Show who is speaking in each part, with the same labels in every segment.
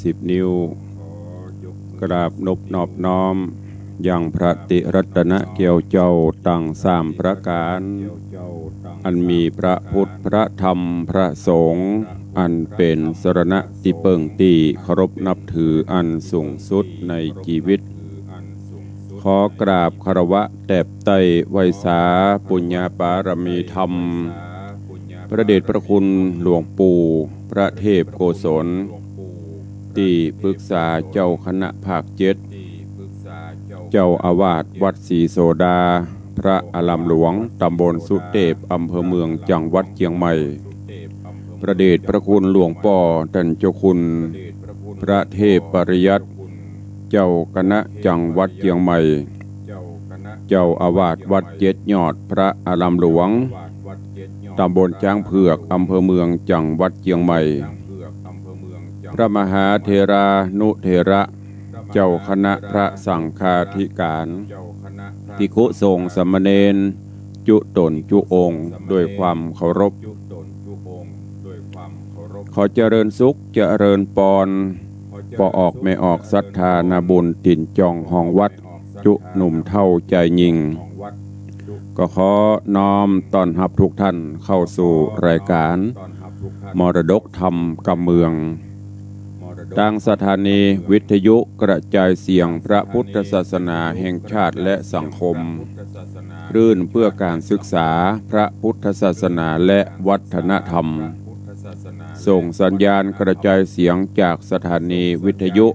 Speaker 1: 10 นิ้วกราบนบนอบน้อมยังพระติรัตนเกี่ยวเจ้าตั้ง3 ประการอันมีพระพุทธพระธรรมพระสงฆ์อันเป็นสรณะที่เปิ่งตีเคารพนับถืออันสูงสุดในชีวิตขอกราบคารวะแตบไต้ไวยสาปุญญาปารมีธรรมพระเดชพระคุณหลวงปู่พระเทพโกศลที่ปรึกษาเจ้าคณะภาค7เจ้าอาวาสวัดศรีโสดาพระอารามหลวงตำบลสุเทพอำเภอเมืองจังหวัดเชียงใหม่พระเดชพระคุณหลวงป่อท่านเจ้าคุณพระเทพปริยัติเจ้าคณะจังหวัดเชียงใหม่เจ้าอาวาสวัด7 ยอดพระอารามหลวงตำบลช้างเผือกอำเภอเมืองจังหวัดเชียงใหม่พระมหาเถรานุเถระเจ้าคณะพระสังฆาธิการภิกขุสงฆ์สามเณรจุตนจุองค์ด้วยความเคารพขอเจริญสุขเจริญปอนปอออกไม่ออกศรัทธานาบุญติ่นจองห้องวัดจุหนุ่มเท่าใจยิงก็ขอน้อมต้อนรับทุกท่านเข้าสู่รายการมรดกธรรมกำเมืองทางสถานีวิทยุกระจายเสียงพระพุทธศาสนาแห่งชาติและสังคมรื่นเพื่อการศึกษาพระพุทธศาสนาและวัฒนธรรมส่งสัญญาณกระจายเสียงจากสถานีวิทยุ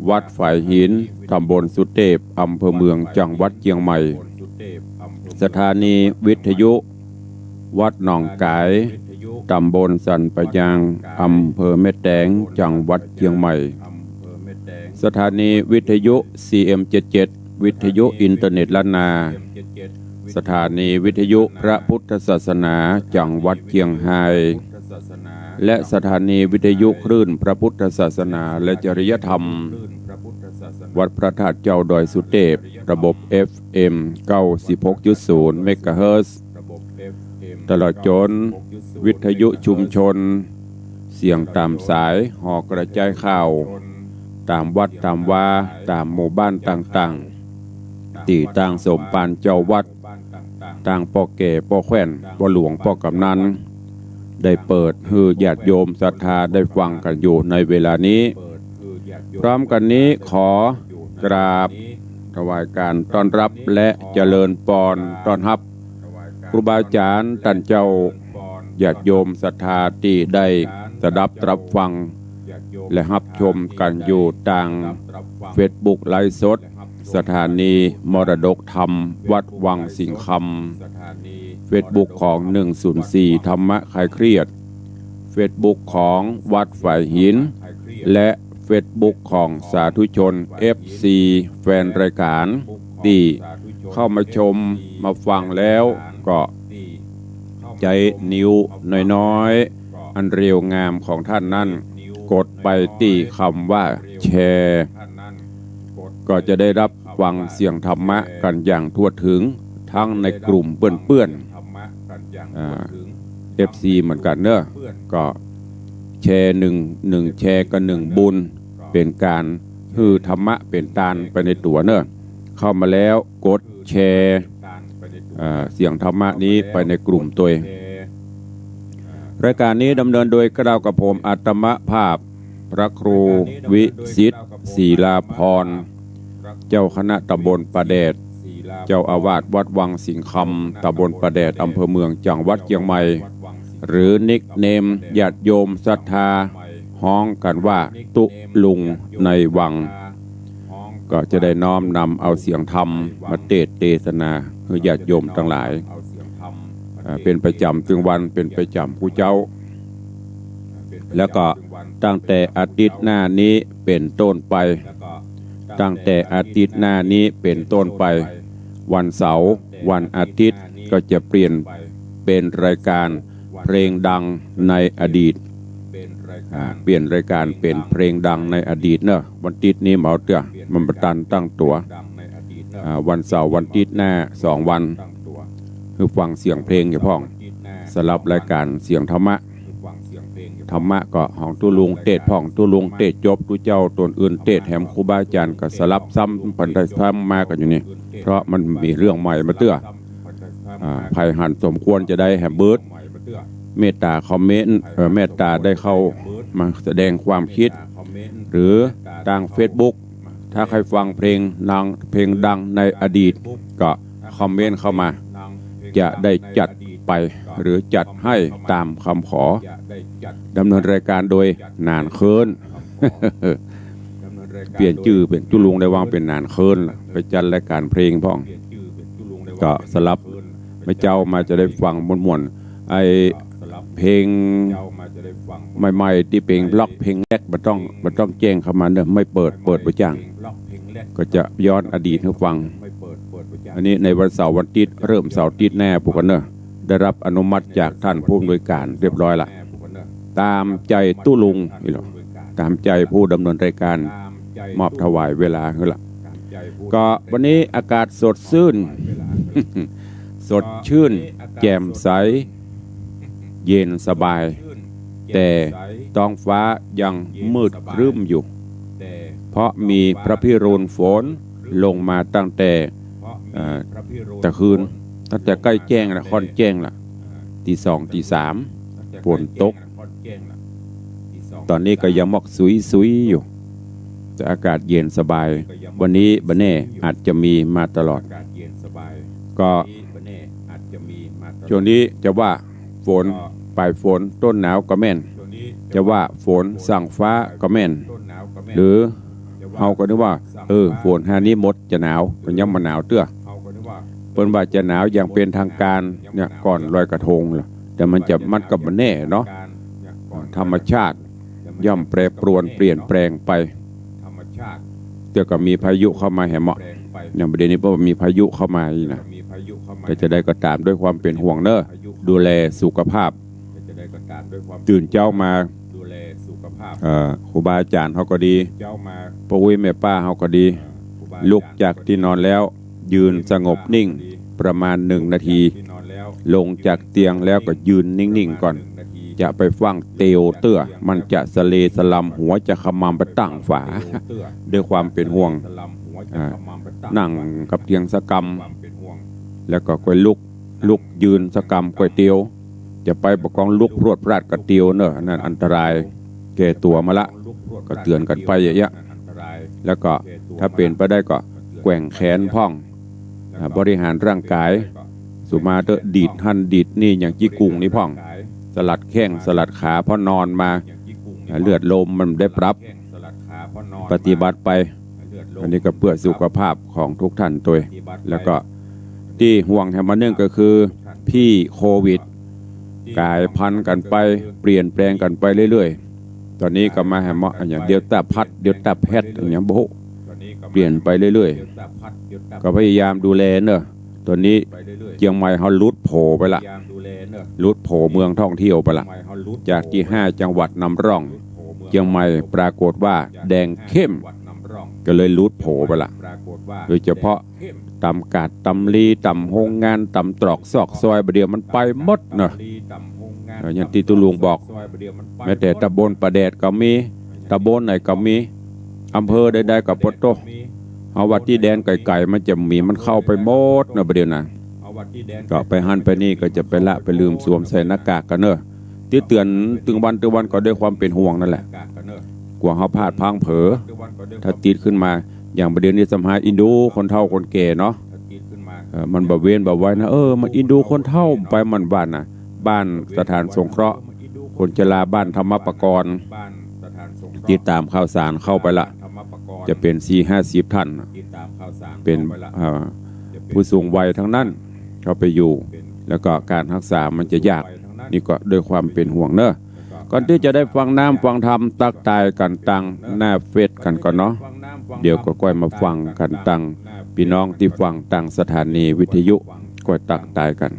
Speaker 1: วัดฝ่ายหินตำบลสุเทพอำเภอเมืองจังหวัดเชียงใหม่สถานีวิทยุวัดหนองกายตำบลสันปะยางอำเภอแม่แตงจังหวัดเชียงใหม่สถานีวิทยุ CM77 วิทยุอินเทอร์เน็ตล้านนาสถานีวิทยุพระพุทธศาสนาจังหวัดเชียงรายและสถานีวิทยุคลื่นพระพุทธศาสนาและจริยธรรมวัดพระธาตุเจ้าดอยสุเทพระบบ FM 96.0 เมกะเฮิรตซ์ตลอดจนวิทยุชุมชนเสียงตามสายหอกระจายข่าวตามวัดตามวาตามหมู่บ้านต่างๆที่ต่างสมปานเจ้าวัดต่างป่อแก่ป่อแขวนป่อหลวงป่อกำนันได้เปิดให้ญาติโยมศรัทธาได้ฟังกันอยู่ในเวลานี้พร้อมกันนี้ขอกราบถวายการต้อนรับและเจริญปอนต้อนรับครูบาอาจารย์ท่านเจ้าญาติโยมศรัทธาที่ได้สดับรับฟังและรับชมกันอยู่ทาง Facebook ไลฟ์สดสถานีมรดกธรรมวัดวังสิงห์คำ Facebook ของ104ธรรมะคลายเครียด Facebook ของวัดฝ่ายหินและFacebook ของสาธุชน FC แฟนรายการที่เข้ามาชมมาฟังแล้วก็ใจนิ้วน้อยๆอันเรียวงามของท่านนั้นกดไปที่คำว่าแชร์ก็จะได้รับฟังเสียงธรรมะกันอย่างทั่วถึงทั้งในกลุ่มเพื่อนๆFC เหมือนกันเนอะก็แชร์หนึ่งแชร์ก็1 บุญเป็นการฮือธรรมะเป็นตานไปในตัวเนอะเข้ามาแล้วกดแชร์เสียงธรรมะนี้ไปในกลุ่มตัวรายการนี้ดำเนินโดยกล่าวกับผมอาตมภาพพระครูวิสิทธิ์ศีลาพรเจ้าคณะตำบลประแดดเจ้าอาวาสวัดวังสิงห์คำตำบลประแดดอำเภอเมืองจังหวัดเชียงใหม่หรือนิกเนมญาติโยมศรัทธาฮ้องกันว่าตุลุงในวังก็จะได้น้อมนำเอาเสียงธรรมมาเทศนาให้ญาติโยมทั้งหลายเป็นประจำถึงวันเป็นประจำผู้เจ้าแล้วก็ตั้งแต่อาทิตย์หน้านี้เป็นต้นไปตั้งแต่อาทิตย์หน้านี้เป็นต้นไปวันเสาร์วันอาทิตย์ก็จะเปลี่ยนเป็นรายการเพลงดังในอดีตเปลี่ยนรายการเป็นเพลงดังในอดีตเนอะวันอาทิตย์นี้เอาเถอะมันประตันตั้งตัววันเสาร์วันอาทิตย์หน้า2 วันคือฟังเสียงเพลงอย่าพ้องสลับรายการเสียงธรรมะ ธรรมะก็ของตุลุงเตศพ่องตุลุงเตศจบตุเจ้าตนอื่นเตศแถมครูบาอาจารย์ก็สลับซ้ำปันได้ซ้ำมากันอยู่นี่เพราะมันมีเรื่องใหม่มาเตื้อภัยหันสมควรจะได้แฮมเบิร์ดเมตตาคอมเมนต์เมตตาได้เข้ามาแสดงความคิดหรือทาง Facebook ถ้าใครฟังเพลงดังในอดีตก็คอมเมนต์เข้ามาจะได้จัดไปหรือจัดให้ตามคำขอดำเนินรายการโดยนานเคิน เปลี่ยนชื่อเป็นจุลุงได้วางเป็นนานเคินไปจัดรายการเพลงพ่องก็สลับไม่เจ้ามาจะได้ฟังม่วนๆไอเพลงใหม่ๆที่เพลงบล็อกเพลงแรกมันต้องแจ้งเข้ามาเนอะไม่เปิดประจ้างก็จะย้อนอดีตให้ฟังอันนี้ในวันเสาร์วันอาทิตย์เริ่มเสาร์อาทิตย์แน่พวกกันเนอะได้รับอนุมัติจากท่านผู้อำนวยการเรียบร้อยละตามใจตู้ลุงนี่หรอตามใจผู้ดำเนินรายการมอบถวายเวลาคือละก็วันนี้อากาศสดชื่น สดชื่นแจ่มใสเย็นสบายแต่ท้องฟ้ายังมืดครึ้มอยู่เพราะมีพระพิรุณฝนลงมาตั้งแต่ตะคืนตั้งแต่ใกล้แจ้งละค่อนแจ้งละตีสองตีสามฝนตกตอนนี้ก็ยังมอกสุยอยู่แต่อากาศเย็นสบายวันนี้บันเน่อาจจะมีมาตลอดก็ช่วงนี้จะว่าฝนปลายฝนต้นหนาวก็แม่นจะว่าฝนสั่งฟ้าก็แม่นหรือเฮาก็นึกว่าฝนฮานี้หมดจะหนาวมันยังมาหนาวเตื้อเปิ้นว่าจะหนาวอย่างเป็นทางการเนี่ยก่อนลอยกระทงล่ะแต่มันกับมันแน่เนาะธรรมชาติย่อมแปรปรวนเปลี่ยนแปลงไปเดี๋ยวก็มีพายุเข้ามาแห่เหมาะอย่างประเด็นนี้เพราะมีพายุเข้ามาอีกนะก็จะได้ก็ตามด้วยความเป็นห่วงเนอะดูแลสุขภาพตื่นเจ้ามาครูบาอาจารย์เขาก็ดีพ่ออุ้ยแม่ป้าเขาก็ดีลุกจากที่นอนแล้วยืนสงบนิ่งประมาณ1 นาทีลงจากเตียงแล้วก็ยืนนิ่งๆก่อนจะไปฟังเตียวเตื้อมันจะสเลสลำหัวจะขมำไปตั้งฝาด้วยความเป็นห่วงนั่งกับเตียงสกรรมแล้วก็ค่อยลุกยืนสกรรมก๋วยเตี๋ยวจะไปประกองลุกพรวดพราดกระเตียวเนอะนั่นอันตรายแก่ตัวมาละก็เตือนกันไปอย่างเงี้ยแล้วก็ถ้าเป็นไปได้ก็แกว่งแขนพ่องบริหารร่างกายสุมาเตอดีดหันดีดนี่อย่างจี้กุงนี่พ่องสลัดแข้งสลัดขาพอนอนมาเลือดลมมันได้ปรับปฏิบัติไปอันนี้ก็เพื่อสุขภาพของทุกท่านตัวแล้วก็ที่ห่วงแถมมาเนื่องก็คือพี่โควิดกลายพันธุ์กันไปเปลี่ยนแปลงกันไปเรื่อยๆตอนนี้ก็มาแหมอย่างเดียวตาพัดเดียวตาแพทอย่างโบเปลี่ยนไปเรื่อยๆก็พยายามดูแลเนอะตอนนี้เชียงใหม่เขาลุดโผไปละลุดโผเมืองท่องเที่ยวไปละจากที่5 จังหวัดนำร่องเชียงใหม่ปรากฏว่าแดงเข้มก็เลยลุดโผไปละโดยเฉพาะตำกาดตำลีตำโรงงานตำตรอกซอกซอยประเดี๋ยวมันไปหมดเนอะอย่างที่ตุลุงบอกแม้แต่ตำบลประแดดก็มีตำบลไหนก็มีอำเภอใดๆกับปโตเอาวัดที่แดนไก่ๆมันจะมีมันเข้าไปหมดเนอะประเดี๋ยวนะก็ไปหันไปนี่ก็จะไปละไปลืมสวมใส่หน้ากากกันเนอะที่เตือนตึงวันก็ด้วยความเป็นห่วงนั่นแหละกลัวเขาพลาดพังเผลอถ้าติดขึ้นมาอย่างประเด็นนี้สมัยอินดูคนเฒ่าคนแก่เนาะมันแบบเว้นแบบไว้นะมันอินดูคนเฒ่าไปมันบ้านนะบ้านสถานสงเคราะห์คนชราบ้านธรรมปกรณ์ติดตามข่าวสารเข้าไปละจะเป็น40-50 ท่านเป็นผู้สูงวัยทั้งนั้นเข้าไปอยู่แล้วก็การรักษามันจะยากนี่ก็ด้วยความเป็นห่วงเนอะก่อนที่จะได้ฟังน้ำฟังธรรมตักตายกันตังหน้าเฟซกันก่อนเนาะเดี๋ยวก็ค่อยมาฟังกันตังพี่น้องที่ฟังตังสถานีวิทยุก็ตักตายกัน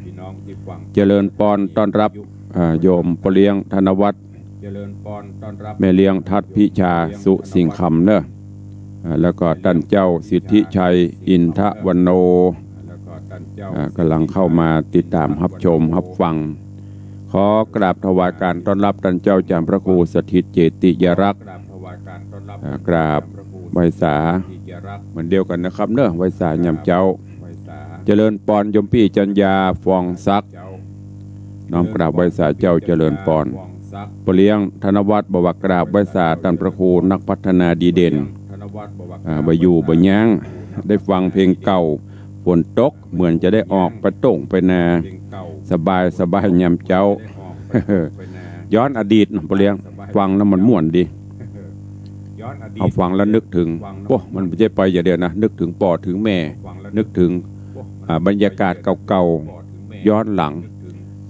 Speaker 1: เจริญปอนต้อนรับโยมปเลี้ยงธนวัฒน์แม่เลี้ยงทัดพิชาสุสิงคำเนอะแล้วก็ท่านเจ้าสิทธิชัยอินทวันโนกำลังเข้ามาติดตามรับชมรับฟังข ขอกราบถวายการต้อนรับท่านเจ้าจามพระครูสถิตเจติยรักษ์กราบไหว้สาเหมือนเดียวกันนะครับเนอะไหว้สายำเจ้าเจริญปอนยมพี่จัญญาฟองซักน้อมกราบไหว้สาเจ้าเจริญปอนปเลี้ยงธนวัฒน์บวกกราบไหว้สาท่านพระครูนักพัฒนาดีเด่นบอยู่บย่างได้ฟังเพลงเก่าฝนตกเหมือนจะได้ออกไปต่งไปนาสบายสบายยำเจ้า ย้อนอดีตปเลี้ยงฟังแล้วมันม่วนดีเอาฟังแล้วนึกถึงโอ้มันไม่ใช่ไปอย่างเดียวนะนึกถึงพ่อถึงแม่นึกถึงบรรยากาศเก่าๆย้อนหลัง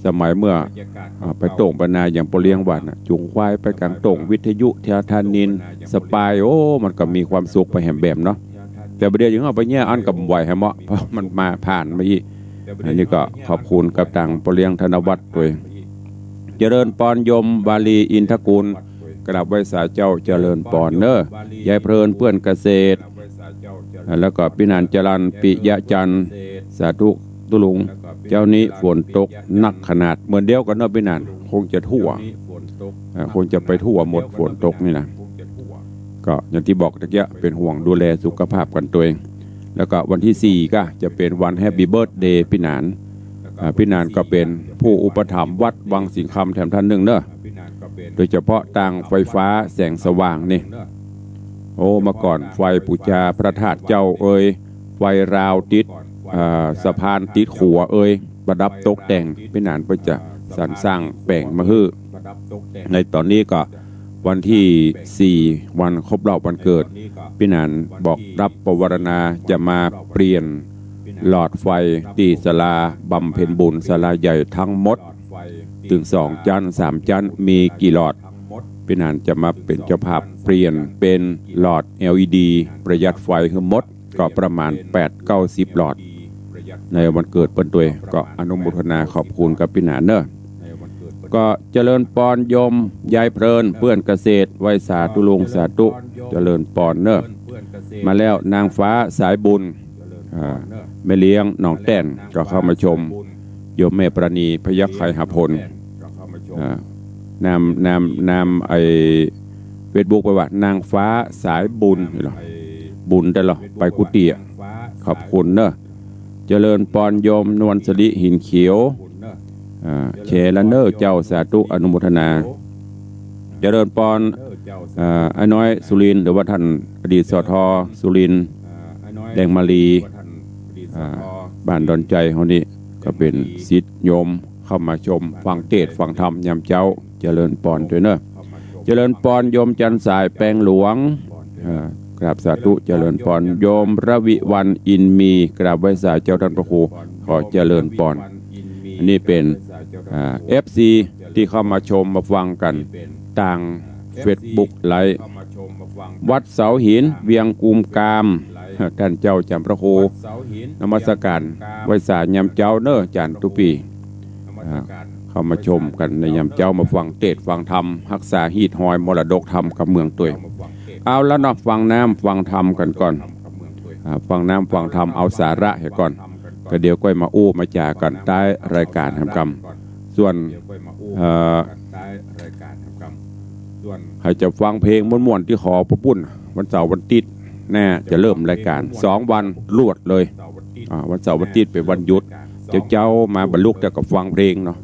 Speaker 1: สมัยเมื่อไปโต่งปนาอย่างปเลี้ยงวันจุงควายไปกลางโต่งวิทยุเททานินสปายโอ้มันก็มีความสุขไปแหมแบบเนาะแต่ประเดี๋ยวยังเอาไปแย่อันกับไหวแฮมะเพราะมันมาผ่านมาอีอันนี้ก็ขอบคุณกับทางปเลี้ยงธนวัฒน์ด้วยเจริญปอนยมบาลีอินทกุลกราบไหว้สาเจ้าเจริญปอนเนอร์ยายเพลินเพื่อนเกษตรแล้วก็พี่นันจรันปิยะจันทร์สาธุตุลุงเจ้านี้ฝนตกหนักขนาดเหมือนเดียวกันเนอะพี่นันคงจะทั่วคงจะไปทั่วหมดฝนตกนี่นะก็อย่างที่บอกตะเกียเป็นห่วงดูแลสุขภาพกันตัวเองแล้วก็วันที่4ก็จะเป็นวันแฮปปี้เบิร์ธเดย์พี่นันพี่นันก็เป็นผู้อุปถัมภ์วัดวังสิงคำแถมท่านหนึ่งเนอะโดยเฉพาะทางไฟฟ้าแสงสว่างนี่โอ้มาก่อนไฟปูชาพระธาตุเจ้าเอ่ยไฟราวติดสะพานติดขัวเอ่ยประดับตกแต่งพี่นันก็จะสรรสร้างแปลงมาฮื้อในตอนนี้ก็วันที่4วันครบรอบวันเกิดพี่นันบอกรับปวารณาจะมาเปลี่ยนหลอดไฟที่ศาลาบำเพ็ญบุญศาลาใหญ่ทั้งหมดถึง2 จันทร์3 จันทร์มีกี่หลอดพี่นันจะมาเป็นเจ้าภาพเปลี่ยนเป็นหลอด LED ประหยัดไฟคือมดก็ประมาณ 8-90 หลอดในวันเกิดเปิ้นตัวก็อนุโมทนาขอบคุณกับพี่นันเนอะก็เจริญปอนยมยายเพลินเพื่อนเกษตรไหว้สาธุลุงสาธุเจริญปอนเนอะมาแล้วนางฟ้าสายบุญแม่เลี้ยงน้องแต้นก็เข้ามาชมโยมแม่ประณีพยัคฆ์ไคหพลนำไอเฟซบุ๊กไปว่านางฟ้าสายบุญเหรอบุญได้หรอไปกุฏิขอบคุณเนอะเจริญปอนโยมนวลสลิหินเขียวเชลเนอร์เจ้าสาธุอนุโมทนาเจริญปอนไอ้น้อยสุรินทร์หรือว่าท่านอดีตสทสุรินทร์แดงมาลีบ้านดอนใจเขานี่ก็เป็นศิษย์โยมเข้ามาชมฟังเทศน์ฟังธรรมยามเจ้าเจริญปอนด้วยเนอะเจริญปอนโยมจันทร์สายแปลงหลวงกราบสาธุเจริญปอนโยมระวิวันอินมีกราบไหว้สาเจ้าท่านพระครูขอเจริญปอนอันนี้เป็นFC ที่เข้ามาชมมาฟังกันต่าง Facebook ไลฟ์วัดเสาหินเวียงกุมกามท่านเจ้าจำพระครูนมัสการไหว้สายามเจ้าเนอจันทุปีเข้ามาชมกันในยามเจ้ามาฟังเทศน์ฟังธรรมรักษาฮีดหอยมรดกธรรมกับเมืองตัวเอาแล้วเนาะฟังน้ำฟังธรรมกันก่อนฟังน้ำฟังธรรมเอาสาระให้ก่อนก็เดี๋ยวก็มาอู้มาจ่ากันใต้รายการทำกรรมส่วนใครจะฟังเพลงม่วนๆที่ขอพระปุ้นวันเสาร์วันติดแน่จะเริ่มรายการ2 วันรวดเลยวันเสาร์วันติดเป็นวันหยุดเจ้ามาบรรลุแต่กับฟังเพลงเนาะ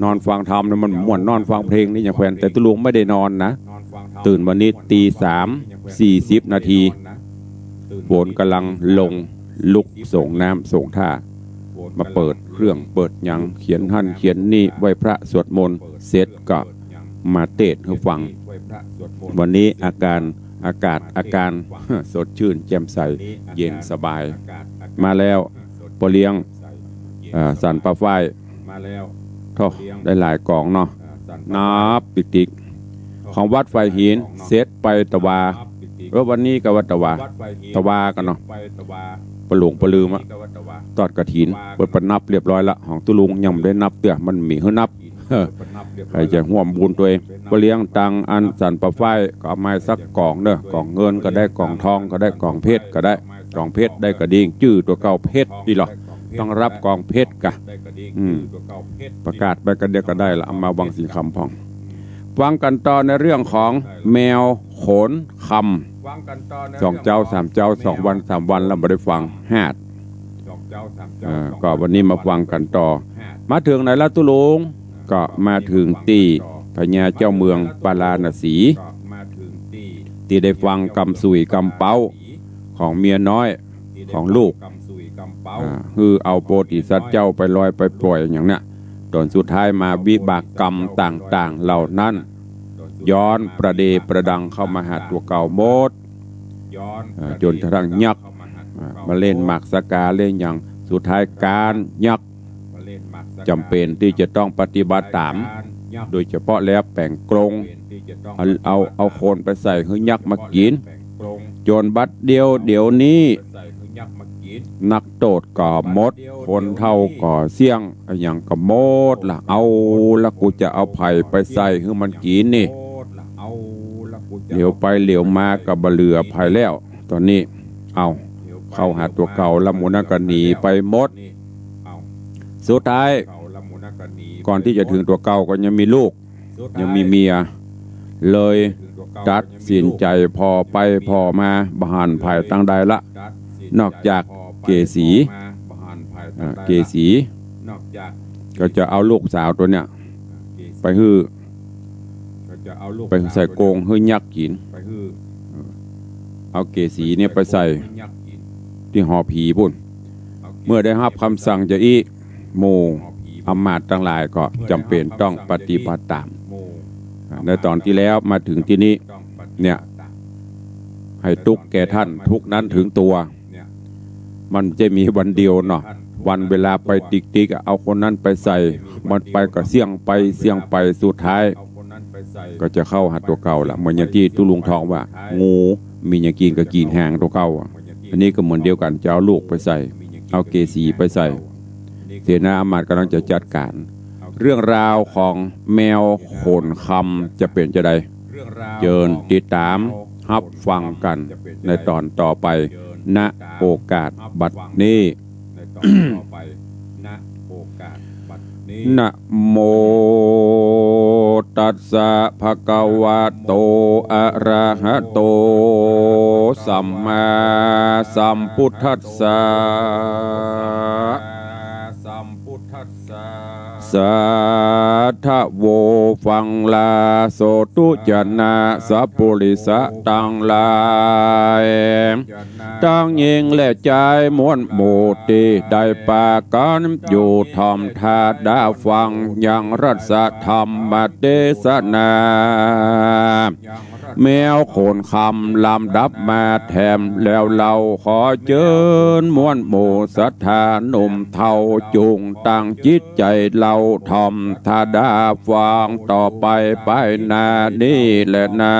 Speaker 1: นอนฟังธรรมเนี่ยมันม่วนนอนฟังเพลงนี่อย่างแควนแต่ตุลุงไม่ได้นอนนะตื่นวันนี้3:40 นาทีฝนกำลังลงลุกส่งน้ำส่งท่ามาเปิดเครื่องเปิดยังเขียนหั่นเขียนนี่ไหว้พระสวดมนต์เสร็จก็มาเทศน์ให้ฟังวันนี้อากาศสดชื่นแจ่มใสเย็นสบายมาแล้วปเลี้ยงสันปลาฝ้ายท่อได้หลายกองเนาะนับปิกของวัดไฟหินเสร็จไปตะวาวันนี้ก็วัดตะวากันเนาะปลุงปลืมอะตอดกระถินเปิดประนับเรียบร้อยละของตุลุงยังไม่ได้นับเตี้ยมันมีให้นับใครจะห่วมบุญตัวเองก็เลี้ยงตังอันสันปลาฝ้ายก็เอาไม้สักกล่องเนอะกล่องเงินก็ได้กล่องทองก็ได้กล่องเพชรก็ได้กล่องเพชรได้กระดิ่งจื้อตัวเก่าเพชรดีหรอ ต้องรับกองเพชรกะประกาศไปกันเดียวก็ได้ละเอามาวังสีคำพองฟังกันต่อในเรื่องของแมวโขนคำ2 เจ้า 3 เจ้า2 วัน 3 วันแล้วไม่ได้ฟังก็วันนี้มาฟังกันต่อมาถึงไหนละตุลุงก็มาถึงตีพญาเจ้าเมืองปาลาณสีที่ได้ฟังกำสุยกำเป้าของเมียน้อยของลูกคือเอาโปติสัตว์เจ้าไปลอยไปปล่อยอย่างเนี้ยตอนสุดท้ายมาวิบากกรรมต่างๆเหล่านั้นย้อนประเดประดังเข้ามาหาตัวเก่าโมดจนกระทั่งยักษ์มาเล่นหมากสกาเล่นอย่างสุดท้ายการยักษ์จำเป็นที่จะต้องปฏิบัติตามโดยเฉพาะแล้วแป่งกรงเอาโคนไปใส่ให้ยักษ์มากินจนบัดเดียวนี้นักโทษก่อมดคนเท่าก่อเสี่ยงอย่างก็มดล่ะเอาละกูจะเอาไผ่ไปใส่ให้มันกินนี่เหลียวไปเหลียวมากับบะเหลือไผ่แล้วตอนนี้เอาเข้าหาตัวเก่าละหมูนักหนีไปมดสุดท้ายก่อนที่จะถึงตัวเก่าก็ยังมีลูกยังมีเมียเลยตัดสินใจพอไปพอมาบานไผ่ตั้งใดละนอกจากเกสีก็จะเอาลูกสาวตัวเนี้ยไปฮื้อไปใส่โกงฮื้อยักษ์กินเอาเกสีเนี่ยไปใส่ที่หอผีพุ่นเมื่อได้รับคำสั่งจะอีโมอำมาตย์ทั้งหลายก็จำเป็นต้องปฏิบัติตามในตอนที่แล้วมาถึงที่นี้เนี่ยให้ทุกแก่ท่านทุกนั้นถึงตัวมันจะมีวันเดียวเนาะวันเวลาไปติ๊กเอาคนนั้นไปใส่มันไปก็เสี่ยงไปสุดท้ายก็จะเข้าหาตัวเก่าละเหมือนอย่างที่ตุลุงทองว่างูมีอย่างกินก็กินแหงตัวเก่าอันนี้ก็เหมือนเดียวกันจะเอาลูกไปใส่เอาเกสีไปใส่เสนาอำมาตย์กำลังจะจัดการเรื่องราวของแมวโขนคำจะเป็นจะใดเชิญติดตามรับฟังกันในตอนต่อไปณโอกาสบัดนี้นะโมตัสสะภะคะวะโตอะระหะโตสัมมาสัมพุทธัสสะสัทธโวฟังลาโสตุจนะสัพพุริสะตังลายตั้งยิงและใจม้วนโมติได้ปากันอยู่ทอมทาดาฟังยังรัศธรรมเทศนาแมวโขนคำลำดับมาแถมแล้วเราขอเชิญม้วนโมศรัทธาหนุ่มเท่าจุงตั้งจิตใจเราทอมทาดาฟังต่อไปนานี่แหละนา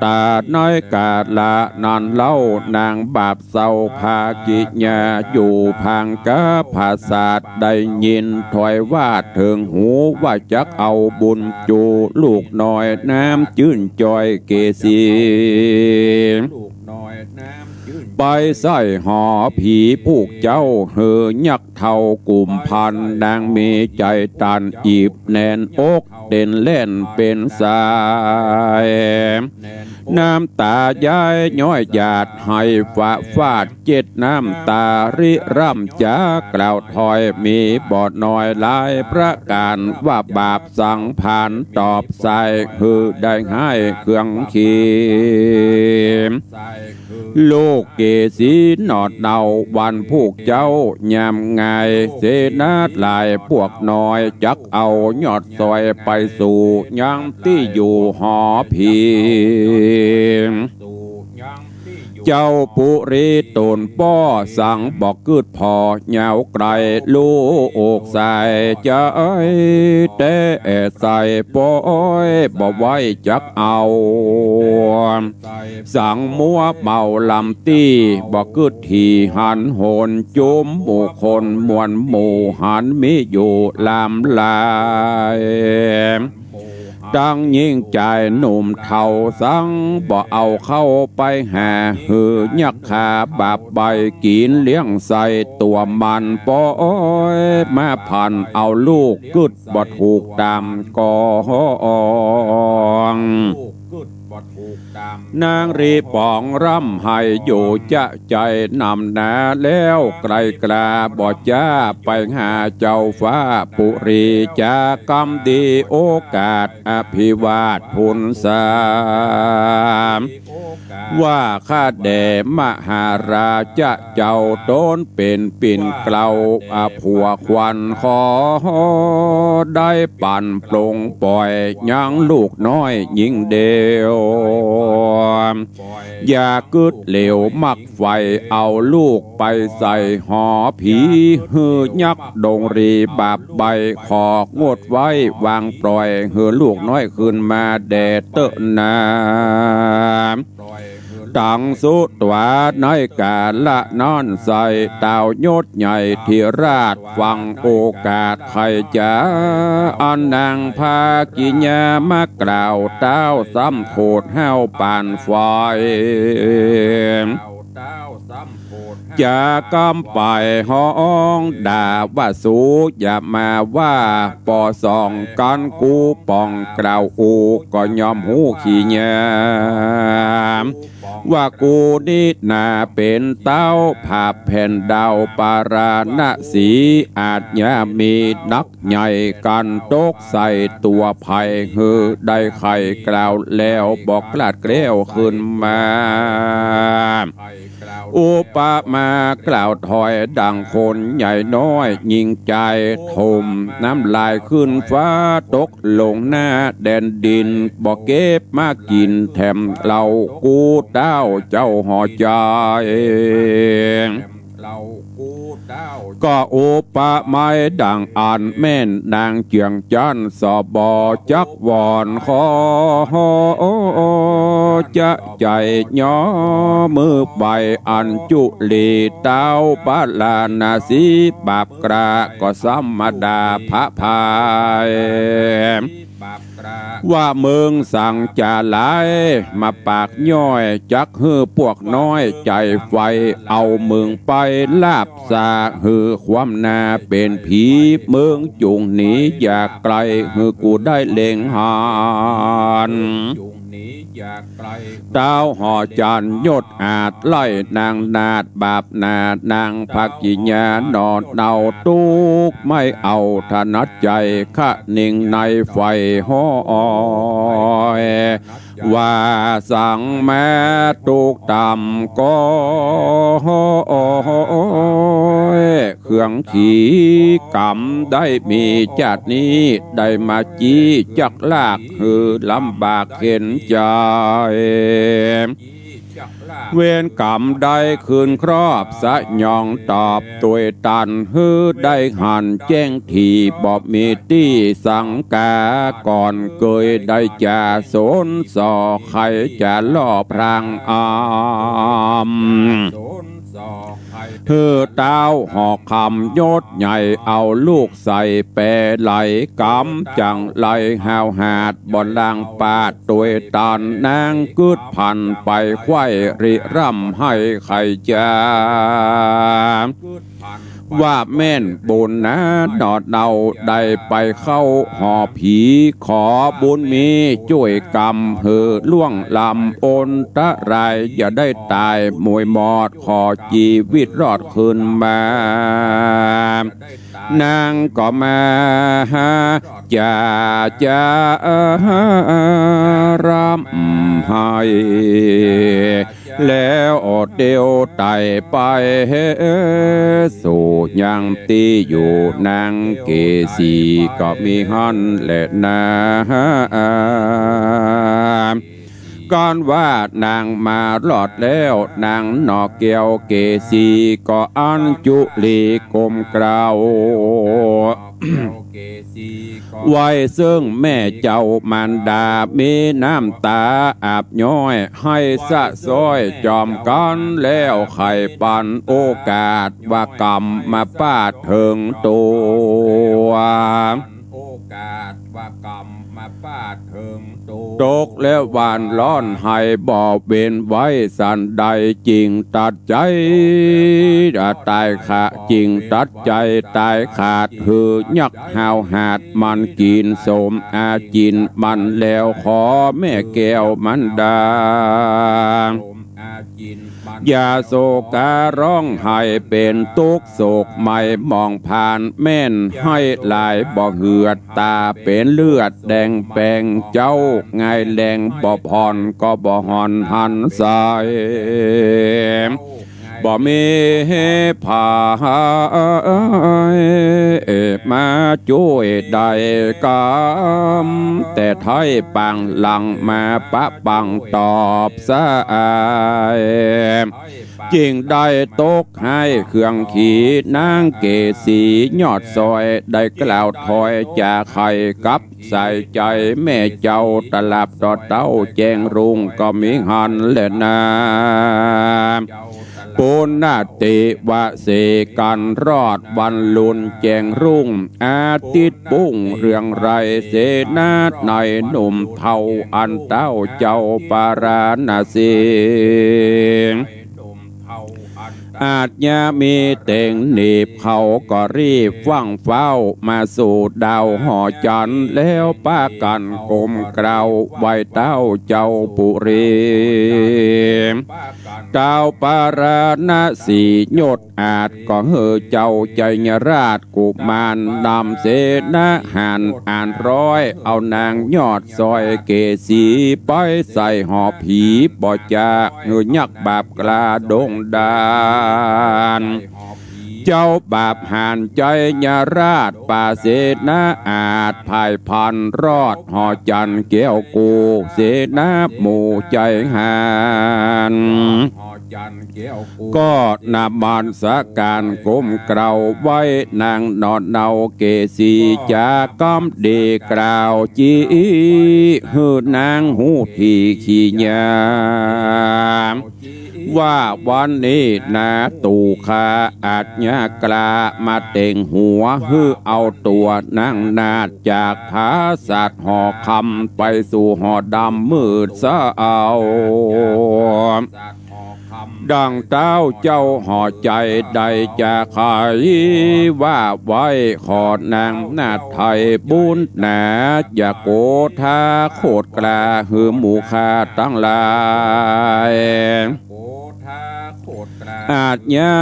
Speaker 1: ตาน้อยกาดละนันเล่านางบาปเศร้าภากิญาอยู่พังกะภาษาดได้ยินถอยว่าถึงหูว่าจักเอาบุญจูลูกน้อยน้ำจื่นจอยเกสีไปใส่หอผีผูกเจ้าเฮยักเท่ากลุ่มพันนางมีใจตันอีบแน่นอกเด่นเล่นเป็นสายน้ำตายายย้อยหยาดให้ฝ่าฟาดเจ็ดน้ำตาริร่ำจากล่าวถอยมีบอดน้อยหลายประการว่าบาปสังผ่านตอบใส่คือได้ให้เครื่องขีมโลกเกสีหนอดเนาวันผูกเจ้ายามไงเสนาหลายพวกน้อยจักเอายอดซอยไปสู่ยังที่อยู่หอผีเจ้าปุริตนป้อสั่งบอกกึดพอเหยาวไกลลูกใส่ใจเตะใส่ป้อยบ่ไว้จักเอาสั่งมัวเมาลำตีบอกกึดทีหันโหนจุมหมู่คนมวนหมู่หันมีอยู่ลำลาย ดังยิ่งใจหนุ่มเท่าสังบ่เอาเข้าไปหาหือยักขาบาปใบกินเลี้ยงใส่ตัวมันปอยมาพันเอาลูกกึดบ่ถูกตามกองนางรีปองร่ำให้อยู่จะใจนำหนาแล้วไกลกลาบ่จ้าไปหาเจ้าฟ้าปุรีจากำดีโอกาสอภิวาทพุนสามว่าข้าแด่มหาราชเจ้าโดนเป็นปิ่นเกลาผัวควันขอได้ปั่นปลงปล่อยยังลูกน้อยยิ่งเดียวอย่ากึดเหลวมักไฟเอาลูกไปใส่หอผีหือยักดงรีบาปใบของงดไว้วางปล่อยหือลูกน้อยขึ้นมาแดดเตอะนาตังสุตวาในกาละนอนใส่เต่ายศใหญ่ที่ราชฟังโอกาสใครจะอันนางพากิญญามากล่าวเต้าซ้ำโคดแห้วปานไฟจะกำไปห้องด่าว่าสูอย่ามาว่าปอสองกันกูป่องกล่าวอูก็ยอมหูขี้แยมว่ากูนี่นาเป็นเต้าผาแผ่นดาวปาราณสีอาจยามีนักใหญ่กันตกใส่ตัวภัยหือได้ไข่กล่าวแล้วบอกกลาดเกลียวขึ้นมาอุปมากล่าวถอยดังคนใหญ่น้อยยิงใจถมน้ำลายขึ้นฟ้าตกลงหน้าแดนดินบอกเก็บมากินแถมเหล่ากูเต้าเจ้าหอใจก็อุปมาดังอ่านแม่นนางเจียงจันสอบอจักวอนขอจะใจย่อมือใบอันจุลีเต้าปาลานาสีบาปกระก็สัมมาดาพระพายว่าเมืองสั่งจะหลายมาปากย่อยจักฮือพวกน้อยใจไฟเอาเมืองไปลาบสาฮือความนาเป็นผีเมืองจุงหนีอยากไกลฮือกูได้เล็งหานดาวห่อจันยศอาจไล่นางนาดบาปนานางภักกิญญานอนเนาตุกไม่เอาถนัดใจขะนิ่งในไฟห้อยว่าสั่งแม่ตุกต่ำก็เครื่องขี่กำได้มีจัดนี้ได้มาจี้จักลากคือลำบากเข็นใจเวรกรรมได้คืนครอบสะยองตอบตัวตันฮือได้หันแจ้งทีบอบมีที่สังกาก่อนเกยได้จะสนสอใครจะล่อพรางอามเธอเต้าหอกคำยศใหญ่เอาลูกใส่แปรไหลกำจังไหลหาวหาดบนล่างปาดตัวตันนางกึดพันไปไขว้ริร่ำให้ใครจะว่าแม่นบุญนะดอดเดาได้ไปเข้าหอผีขอบุญมีช่วยกรรมเหือล่วงลำอนตะไรอย่าได้ตายมวยมอดขอชีวิตรอดคืนมานางก็มาจะรำให้แล้วอดเดียวไต่ไปสู่ยังตีอยู่นางเกษีก็มีหันและนาก่อนว่านางมาหลอดแล้วนางนอกเกียวเกษีก็อันจุลีกลมกล่าวไว้ซึ่งแม่เจ้ามารดามีน้ำตาอาบย้อยให้สะซอยจอมกันแล้วไข่ปันโอกาสว่ากรรมมาปาดถึงตัว ตกแล้วหวานร้อนให้บ่เบนไว้สันใดจริงตัดใจตายขาดจริงตัดใจตายขาดหือยักหาวหาดมันกินสมอาจินมันแล้วขอแม่แก้วมันดาอย่าโศการ้องไห้เป็นตุกโศกไม่มองผ่านแม่นให้หลายบ่เหือดตาเป็นเลือดแดงแปงเจ้าไงแดงบ่พรก็บ่หอนหันสายบ่มีผ่ามาช่วยได้กำแต่ไทยปังหลังมาปะปังตอบสายจริงได้ตกให้เครื่องขี่นางเกสียอดซอยได้กล่าวถอยจากไข่กับใส่ใจแม่เจ้าตลับต่อเต้าแจงรุ่งก็มีหันเล่นนาปุณณติวะเสกันรอดวันลุนแจงรุ่งอาทิตย์ปุ้งเรื่องไรเสนาในหนุ่มเท่าอันเต้าเจ้าปาราณสีอาจยามีเต่งหนีบเขาก็รีบฟังเฝ้ามาสู่ดาวหอจันแล้วป้ากันกลมเกลาไว้เต้าเจ้าปุรีเต้าปาราณสีโยดอาจก็เฮอเจ้าใจญราชกุมารนำเสนาหานอ่านร้อยเอานางยอดซอยเกสีไปใส่หอผีบ่จากเงยยักบาปกลาดงดาเจ้าบาปหานใจญราชป่าเสนาอาจภายพันรอดหอจันเกี้ยวกูเสนาหมู่ใจหานก็นามันสาการก้มเกลาไว้นางนอนเนาเกสีจากำดีกล่าวจีหือนางหูทีขี้ยามว่าวันนี้นาตู่ขาอาจยากลามาเต่งหัวฮือเอาตัวนั่งนาดจากผาสัตว์ห่อคำไปสู่ห่อดำมืดซะเอาดังเต้าเจ้าห่อใจใดจะขายว่าไว้ขอนางนาไทยบุญหนาอย่าโกธาโคตรกลาหือหมู่คาตั้งลายอาจยา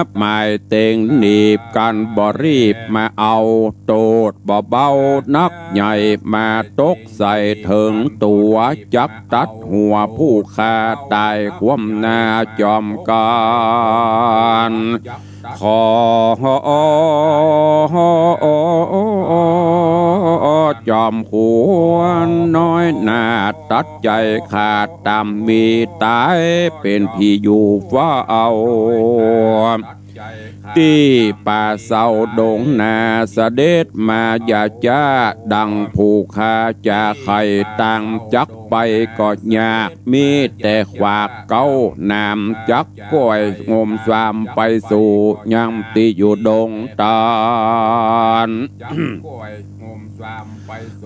Speaker 1: บหมายเต่งหนีบกันบ่รีบมาเอาโตดบ่เบานักใหญ่มาตกใส่ถึงตัวจักตัดหัวผู้ฆ่าตายความนาจอมกันขอจอมควรน้อยนาตัดใจขาดตามมีตายเป็นพี่อยู่ฟ้าเอาที่ป่าเศร้าดงนาเสด็จมาอย่าจ้าดังผู้ฆ่าจะไข่ต่างจักไปก็ยากมีแต่ขวากเก้านามจักก้อยงมสามไปสู่ยังที่อยู่ดงตาล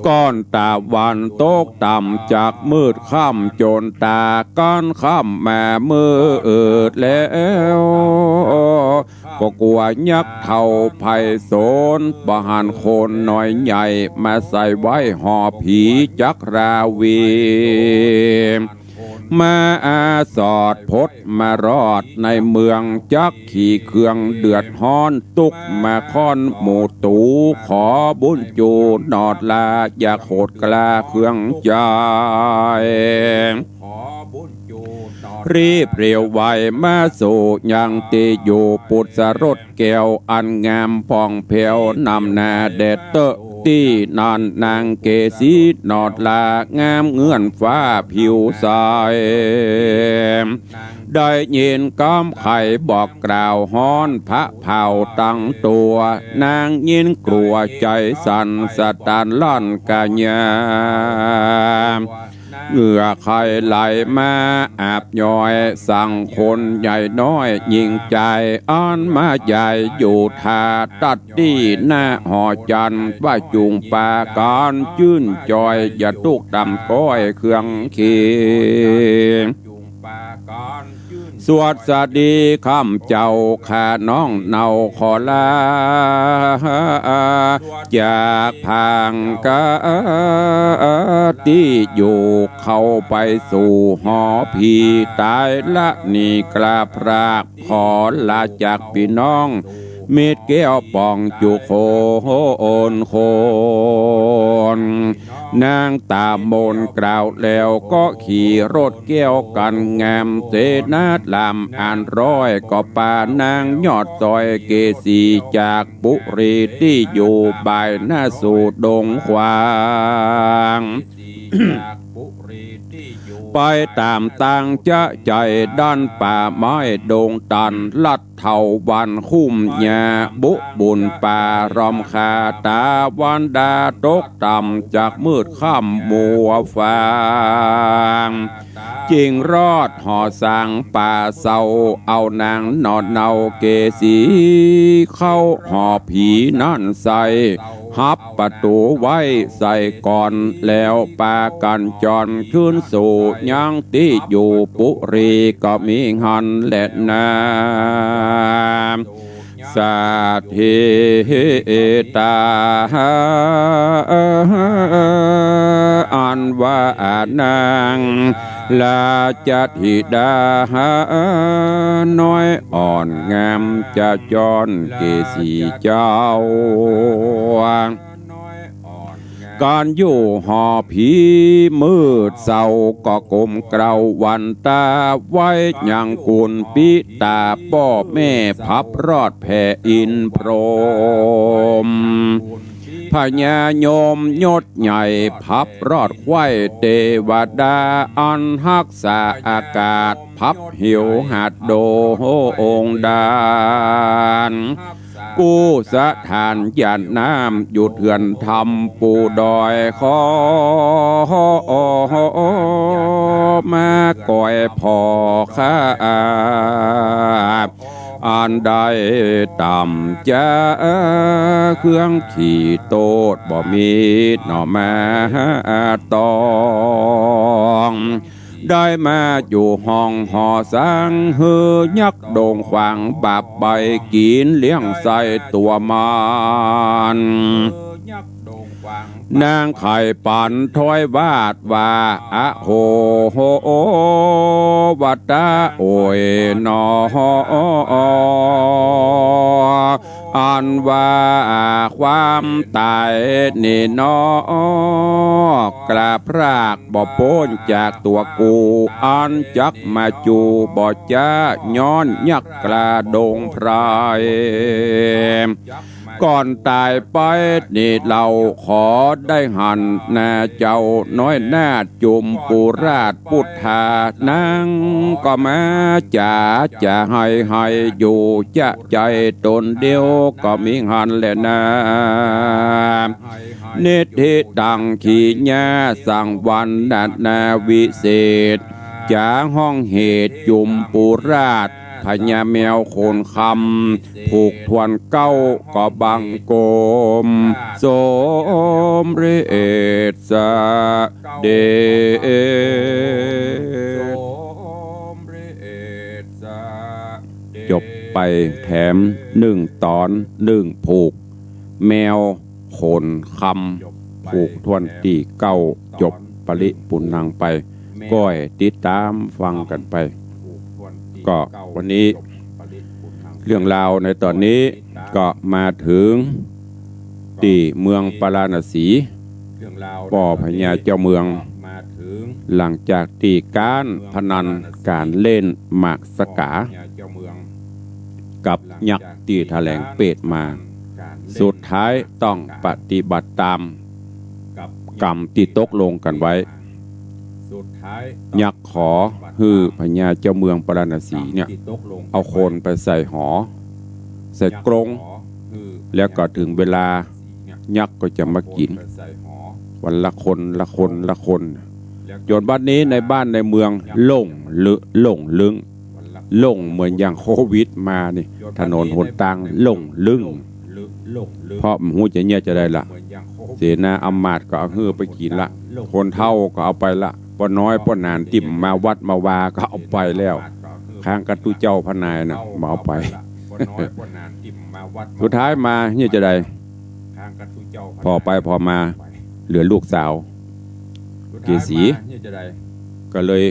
Speaker 1: ก้อนตาวันตกต่ำจากมืดค่ำจนตาก้อนค่ำมามืดแล้วก็กลัวยักษ์เท่าไพศาลบหันคนน้อยใหญ่มาใส่ไว้ห่อผีจักราวีมาอาสอดพดมารอดในเมืองจักขี่เครื่องเดือดฮ้อนตุกมาค้อนหมู่ตูขอบุญจูนอดลาอย่าโคดกลาเครื่องใจรีบเรียวไวมาสู่ยังตีอยู่ปุตสรดแก้วอันงามผ่องเพววนำนาเด็ดเตอที่นอนนางเกสีนอดลางามเงื่อนฟ้าผิวใสได้ยินก้อมไข่บอกกล่าวฮ้อนพระเผาตั้งตัวนางยินกลัวใจสั่นสะตานล่อนกะญา เหงื่อใครไหลมาอาบย่อยสั่งคนใหญ่น้อยยิงใจอ้อนมาใหญ่อยู่ทาตัดดีหน้าหอจันว่าจุงปาการจื่นจอยอย่าตุกดำก้อยเครื่องเคียงสวดสดีคำเจ้าข้าน้องเนาขอลาจากพังกาที่อยู่เข้าไปสู่หอผีตายละนี่กราบราบขอลาจากพี่น้องเม็ดแก้วป่องจุโคโอนโคนนางตามมนกล่าวแล้วก็ขี่รถแก้วกันงามเสนาลำอ่านร้อยก็ป่านางยอดซอยเกสีจากปุรีที่อยู่บ่ายหน้าสู่ดงควางไปตามตังจะใจด้านป่าไม้ดงตันลัดเท่าวันคุ้มหญ้าบุบุญป่ารอมคาตาวันดาตกต่ำจากมืดค่ำมัวฟางจิงรอดห่อสังป่าเศร้าเอานางนอนเนาเกสีเข้าห่อผีนั่นใส่ฮับประตูไว้ใส่ก่อนแล้วปากันจรขึ้นสู่ยังที่อยู่ปุรีก็มีหันและนาสาธิตาอันว่านางลาจัดหิดาน้อยอ่อนงามจะจรเกสีเจ้าการอยู่หอผีมืดเศร้าก็กลมเกลาวันตาไว้ยังกุลปิตาป้อแม่พับรอดแผ่อินพรหมพญายมยศใหญ่พับรอดไว้เทวดาอันรักษาอากาศพับหิวหัดโดองดานกู้สถานยานน้ำหยุดเถื่อนทำปูดอยขอมาก่อยพอข้าอันใดต่ำจะเครื่องขี่โตดบ่มีหน่อมาตองได้มาอยู่ห้องหอสังเฮือยักโด่งขวางบาปใบกินเลี้ยงใส่ตัวมันนางไข่ปันถ้อยวาดว่าอะโหวัตตาโอยนออันว่าความตายนี่นอกราบรากบ่พ้นจากตัวกูอันจักมาจูบ่จ้าย้อนยักกระดงพรายก่อนตายไปนี่เราขอได้หันนาเจ้าน้อยนาจุมปุราชพุทธานางก็มาจะให้อยู่จะใจตนเดียวก็มีหันแหละนาเนติดังขีญาสั่งวันนาวิเศษจากห้องเหตุจุมปุราชพญาแมวโคนคำผูกทวนเก้าก็บังโกมสมเรศเดจบไปแถม1 ตอน1 ผูกแมวโคนคำผูกทวนตีเก้าจบปริปุณนังไปก้อยติดตามฟังกันไปก็วันนี้เรื่องราวในตอนนี้ก็มาถึงที่เมืองปาราณสีป่อพญาเจ้าเมืองหลังจากที่การพนันการเล่นหมากสกากับยักษ์ที่แถลงเปตมาสุดท้ายต้องปฏิบัติตามกรรมที่ตกลงกันไว้ยักษ์ขอฮือพญาเจ้าเมืองปาราณสีเนี่ยเอาโคนไปใส่หอใส่กรงแล้วก็ถึงเวลายักษ์ก็จะมากินวันละคน จนบัดนี้ในบ้านในเมืองโล่งลึงโล่งเหมือนอย่างโควิดมานี่ถนนหนทางโล่งลึงเพราะหูจะเนี่ยจะได้ละเสนาอำมาตย์ก็เอาเฮือไปกินละคนเฒ่าก็เอาไปละป้อน้อยป้อนานติ่มมาวัดมาวาก็เอาไปแล้วข้างกัตุเจ้าพนายน่ะมาเอาไปสุดท้ายมาเนี่ยจะได้พอไปพอมาเหลือลูกสาวเกษีก็เลย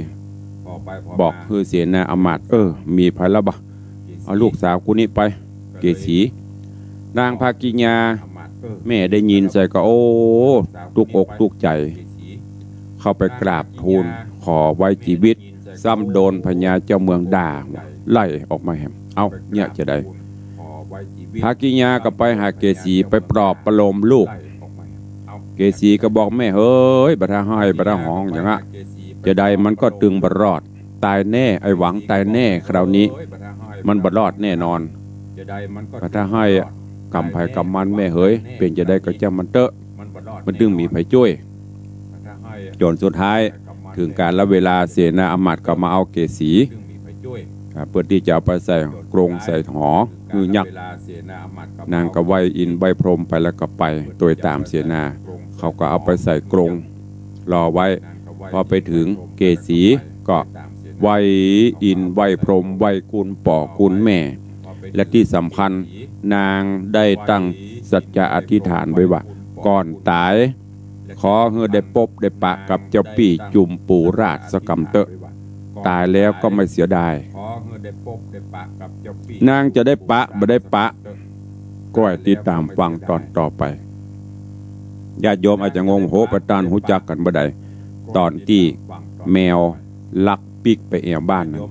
Speaker 1: บอกคือเสนาอำมาตย์มีภัยละบะเอาลูกสาวกูนี่ไปเกษีนางภากิญาแม่ได้ยินใส่ก็ตุกอกตุกใจเข้าไปกราบทูลขอไว้ชีวิตซ้ำโดนพญาเจ้าเมืองด่าไล่ออกมาแหมเอาเนี่ยจะได้ภากิญาก็ไปหาเกษีไปปลอบประโลมลูกเกษีก็บอกแม่เฮ้ยบัดห้อยบัดหองอย่างนั้นจะได้มันก็ตึงบรอดตายแน่ไอหวังตายแน่คราวนี้มันบรอดแน่นอนบัดห้อยกำไผ่กำมันแม่เฮ้ยเป็นจะได้ก็จะมันเตอะมันตึงมีไผ่จ้วยจนสุดท้ายถึงการละเวลาเสนาอำมาตย์ก็มาเอาเกษีเพื่อที่จะเอาไปใส่กรงใส่หอคือยักษ์นางก็ไหวอินไหวพรหมไปแล้วก็ไปโดยตามเสนาเขาก็เอาไปใส่กรงรอไว้พอไปถึงเกษีก็ไหวอินไหวพรหมไหวกุลป่อกุลแม่และที่สำคัญนางได้ตั้งสัจจะอธิษฐานไว้ว่าก่อนตายขอให้ได้พบได้ปะกับเจ้าปี่จุมปูราชสกัมเตอะตายแล้วก็ไม่เสียดายนางจะได้ปะไม่ได้ปะก็ให้ติดตามฟังตอนต่อไปญาติโยมอาจจะงงโหประตานหูจักกันบ่ได้ตอนที่แมวลักปิกไปแอบบ้านนั้น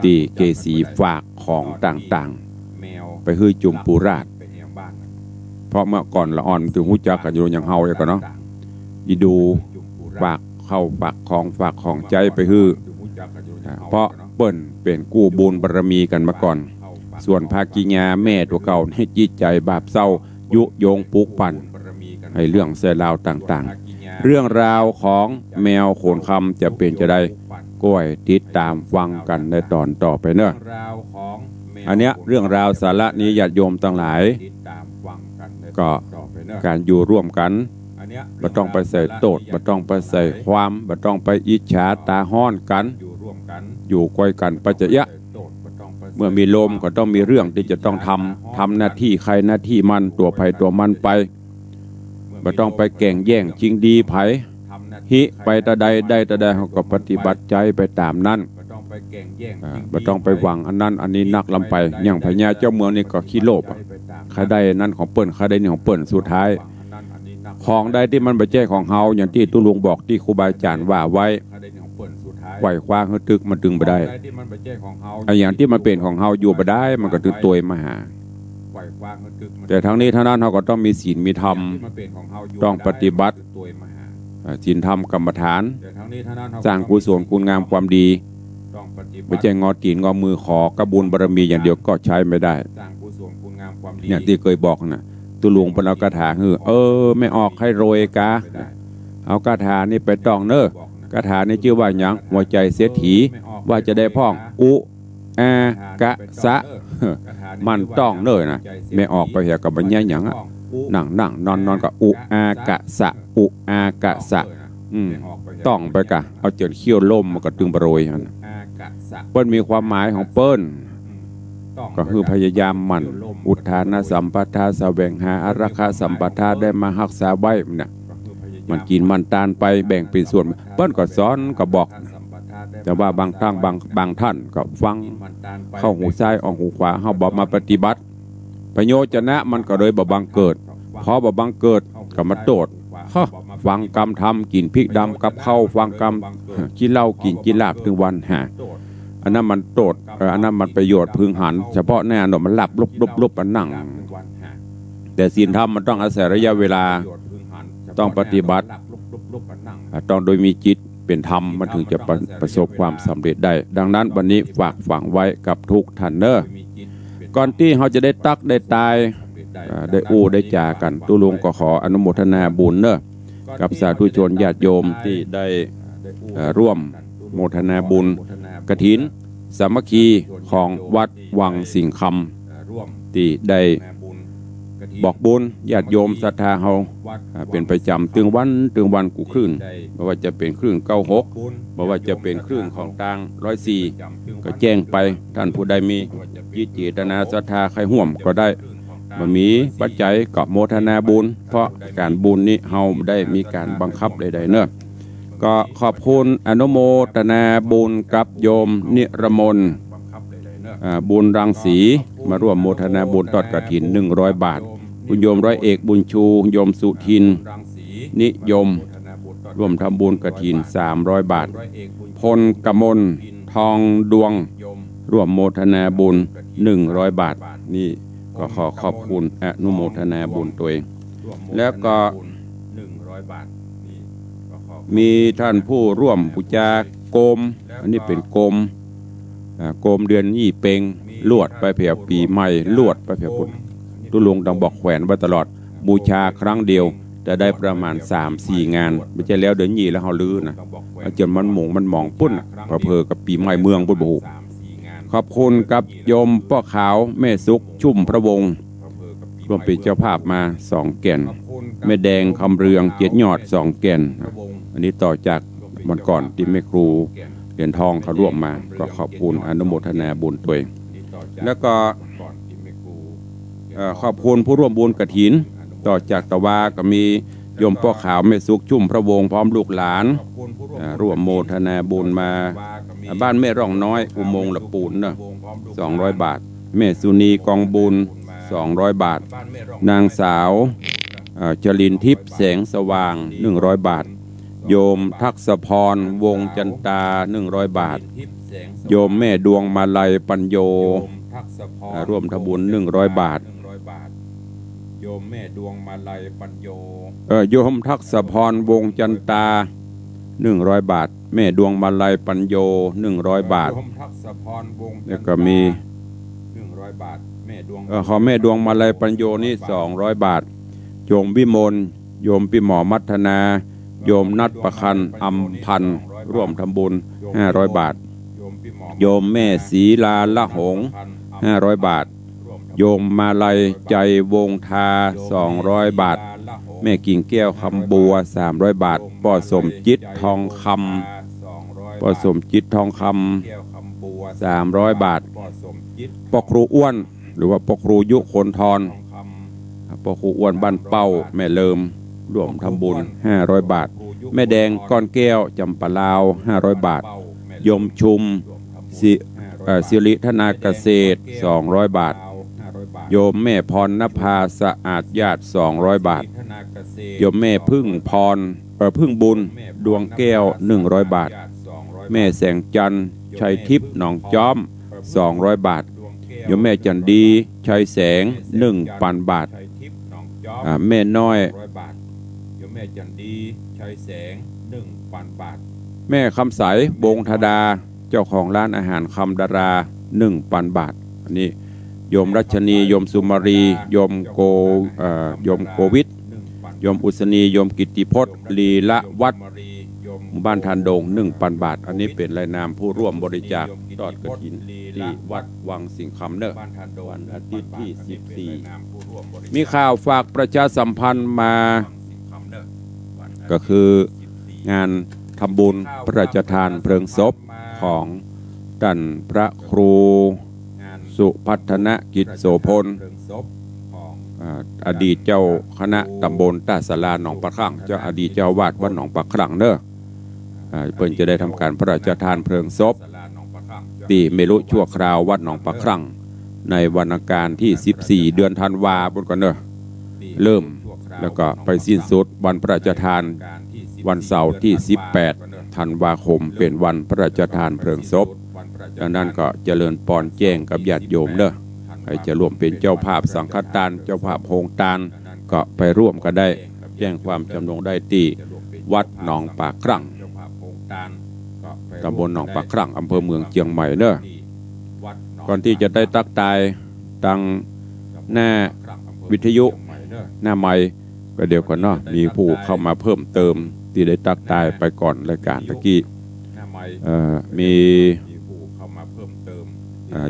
Speaker 1: ที่เกษีฝากของต่างๆไปฮื้อจุมปูราชเพราะเมื่อก่อนละอ่อนถึงหูจักกันอยู่อย่างเฮาอย่างกันเนาะอีดูฝากเข้าฝากของใจไปฮื้อเพราะเปิ้นเป็นกู้บุญบารมีกันมาก่อนส่วนภากิญาแม่ตัวเก่าให้จิตใจบาปเศร้ายุโยงปลุกปั่นให้เรื่องเสียราวต่างๆเรื่องราวของแมวโขนคำจะเป็นจะได้ก้อยติดตามฟังกันในตอนต่อไปเนอะอันเนี้ยเรื่องราวสาระนี้ญาติโยมทั้งหลายก็การอยู่ร่วมกันบ่ต้องไปใส่โตดบ่ต้องไปใส่ความบ่ต้องไปอิจฉาตาห้อนกันอยู่ก้อยกันปัจจยะเมื่อมีลมก็ต้องมีเรื่องที่จะต้องทำหน้าที่ใครหน้าที่มันตัวไผตัวมันไปบ่ต้องไปแก่งแย่งจริงดีไผหิไปตะใดได้ตะใดเขาก็ปฏิบัติใจไปตามนั้นบ่ต้องไปหวังอันนั้นอันนี้นักลำไปอย่างพญาเจ้าเมืองนี่ก็ขี้โลภใครได้นั่นของเปิ้นใครได้นี่ของเปิ้นสุดท้ายของใดที่มันบ่ใช่ของเฮาอย่างที่ตุลุงบอกที่ครูบาอาจารย์ว่าไว้ไหวคว้างให้ตึกมันตึงบ่ได้ไอ้อย่างที่มันเป็นของเฮาอยู่บ่ได้มันก็ตึกตัวมาหาแต่ทั้งนี้ทั้งนั้นเฮาก็ต้องมีศีลมีธรรมต้องปฏิบัติศีลธรรมกรรมฐานสร้างกุศลคุณงามความดีไม่ใช่งอตีนงอมือขอกระบุญบารมีอย่างเดียวก็ใช้ไม่ได้อย่างที่เคยบอกนะตุลุงเป็นเอาคาถาไม่ออกให้โรยกาเอาคาถานี่ไปต้องเนอะคาถานี่ชื่อว่าหยังหัวใจเสียถีว่าจะได้พ่องอุอากะสะมันต้องเนอะนะไม่ออกไปเหี่ยกับบัญญัติหยังนั่งนอนกับอุอากะสะอุอากะสะต้องไปกะเอาเจือนเขี้ยวล่มมันก็ตึงบรอยเปิ้นมีความหมายของเปิ้นก็คือพยายามมันอุทานสัมปทาแสวงหาอรักขาสัมปทาได้มารักษาไว้เนี่ยมันกินมันตานไปแบ่งเป็นส่วนเปิ้นก็สอนก็บอกแต่ว่าบางท่านก็ฟังเข้าหูซ้ายออกหูขวาเฮาบ่มาปฏิบัติประโยชนะมันก็เลยบ่บังเกิดพอบ่บังเกิดก็มาโตดฟังกรรมทำกินพริกดำกับข้าวฟังกรรมกินเหล้ากินลาบถึงวันหาอันนั้นมันโตดอันนั้นมันประโยชน์พึงหันเฉพาะแน่นอนมันหลับลุบมันนั่งแต่ศีลธรรมมันต้องอาศัยระยะเวลาต้องปฏิบัติต้องโดยมีจิตเป็นธรรมมันถึงจะประสบความสำเร็จได้ดังนั้นวันนี้ฝากฝังไว้กับทุกท่านเนอะก่อนที่เขาจะได้ตักได้ตายได้ได้จากันตุลุงก็ขออนุโมทนาบุญเนอะกับสาธุชนญาติโยมที่ได้ ร่วมโมทนาบุญกฐินสามัคคีของวัดวังสิงคำที่ได้บอกบุญญาติโยมศรัทธาเฮาเป็นประจำตึงวันกูคลื่นไม่ว่าจะเป็นคลื่น96ไม่ว่าจะเป็นคลื่นของทาง104ก็แจ้งไปท่านผู้ใดมีจิตเจตนาศรัทธาใครห่วมก็ได้บ่มีปัจจัยก็โมทนาบุญเพราะการบุญนี้เฮาได้มีการบังคับใดๆเนอะก็ขอบคุณอนุโมทนาบุญกับโยมนิรมนบุญรังสีมาร่วมโมทนาบุญทอดกฐิน100 บาทคุณโยมร้อยเอกบุญชูโยมสุทินนิยมร่วมทำบุญกฐิน300 บาทพลกมลทองดวงร่วมโมทนาบุญ100 บาทนี่ก็ขอขอบคุณอนุโมทนาบุญตัวเองแล้วก็มีท่านผู้ร่วมปูจาโกมอันนี้เป็นโกมเดือนยี่เปงลวดไปเผียปีใหม่ลวดไปเผียปุ่นตุลุงต้องบอกแขวนไว้ตลอดบูชาครั้งเดียวจะได้ประมาณ 3-4 งานไม่ใช่แล้วเดือนยี่แล้วเขาลื้อนะจนมันหมองปุ้นเพอกับปีใหม่เมืองปุ้นบุขอบคุณกับโยมพ่อขาวแม่สุขชุ่มพระวงศ์รวมเป็นเจ้าภาพมา2 แก่นแม่แดงคำเรืองเกียรติยอด2 แก่นอันนี้ต่อจากวันก่อนที่แม่ครูเหรียญทองเขาร่วมมาก็ขอบคุณอนุโมทนาบุญตัวเองแล้วก็ขอบคุณผู้ร่วมบุญกฐินต่อจากตะวาก็มีโยมพ่อขาวแม่สุขชุ่มพระวงศ์พร้อมลูกหลานร่วมโมทนาบุญมาบ้านแม่ร่องน้อยอุโมงค์ละปูนนะ200 บาทแม่สุนีกองบุญ200 บาทนางสาวจรินทิพย์แสงสว่าง100 บาทโยมทักษพรวงจันตา100 บาทโยมแม่ดวงมาลัยปัญโยร่วมทำบุญ100 บาทโยมแม่ดวงมาลัยปัญโยโยมทักษพรวงจันตา100 บาทแม่ดวงมาลัยปัญโย100 บาทแล้วก็มี100 บาทขอแม่ดวงมาลัยปัญโยนี่200 บาทโยมวิมลโยมพี่หมอมัทนาโยมนัดประคันอัมพันธ์ร่วมทำบุญ500 บาทโยมแม่ศรีลาละหง500 บาทโยมมาลัยใจวงทา200 บาทแม่กิ่งแก้วคำบัว300 บาทพ่อสมจิตทองคำ300 บาทพ่อครูอ้วนหรือว่าพ่อครูยุคนทรพ่อครูอ้วนบ้านเป้าแม่เลิมร่วมทำบุญ500 บาทแม่แดงก้อนแก้วจำปาลาว500 บาทยมชุมสิริธนาเกษตร200 บาทโยมแม่พรณภาสะอาดญาติ200 บาทโยมแม่พึ่งพรพึ่งบุญดวงแก้ว100 บาทแม่แสงจันทร์ชัยทิพย์หนองจ้อม200 บาทโยมแม่จันดีชัยแสง1,000 บาทแม่น้อยแม่จันดีชัยแสง1,000 บาทแม่คำใสวงธดาเจ้าของร้านอาหารคำดารา 1,000 บาทอันนี้โยมรัชนีโยมสุมารีโยมโกวิทโยมอุศนีโยมกิตติพจน์ลีละวัดหมู่บ้านทานโดง 1,000 บาทอันนี้เป็นรายนามผู้ร่วมบริจาคทอดกฐินที่วัดวังสิงคำเนอะวันอาทิตย์ที่14มีข่าวฝากประชาสัมพันธ์มาก็คืองานทำบุญพระราชทานเพลิงศพของท่านพระครูสุพัฒนกิจโสพลอดีตเจ้าคณะตำบลตาสลาหนองปะครั่งเจ้าอดีตเจ้าวาดวัดหนองปะครั่งเนอะเพิ่นจะได้ทำการพระราชทานเพลิงศพที่เมรุชั่วคราววัดหนองปะครั่งในวันอังคารที่14 เดือนธันวาคมก่อนเนอะเริ่มแล้วก็ไปสิ้นสุดวันพระราชทานวันเสาร์ที่18 ธันวาคมเป็นวันพระราชทานเพลิงศพดังนั้นก็เจริญปอนแจ้งกับญาติโยมเนอะใครจะร่วมเป็นเจ้าภาพสังฆทานเจ้าภาพโฮงทานก็ไปร่วมกันได้แจ้งความจำนงได้ที่วัดหนองปากครั่งตำบลหนองปากครั่งอำเภอเมืองเชียงใหม่เนอะก่อนที่จะได้ตักตายตังหน้าวิทยุหน้าไมค์ก็เดี๋ยวก่อนเนาะมีผู้เข้ามาเพิ่มเติม ที่ได้ตักตายไปก่อนรายการตะกี้มี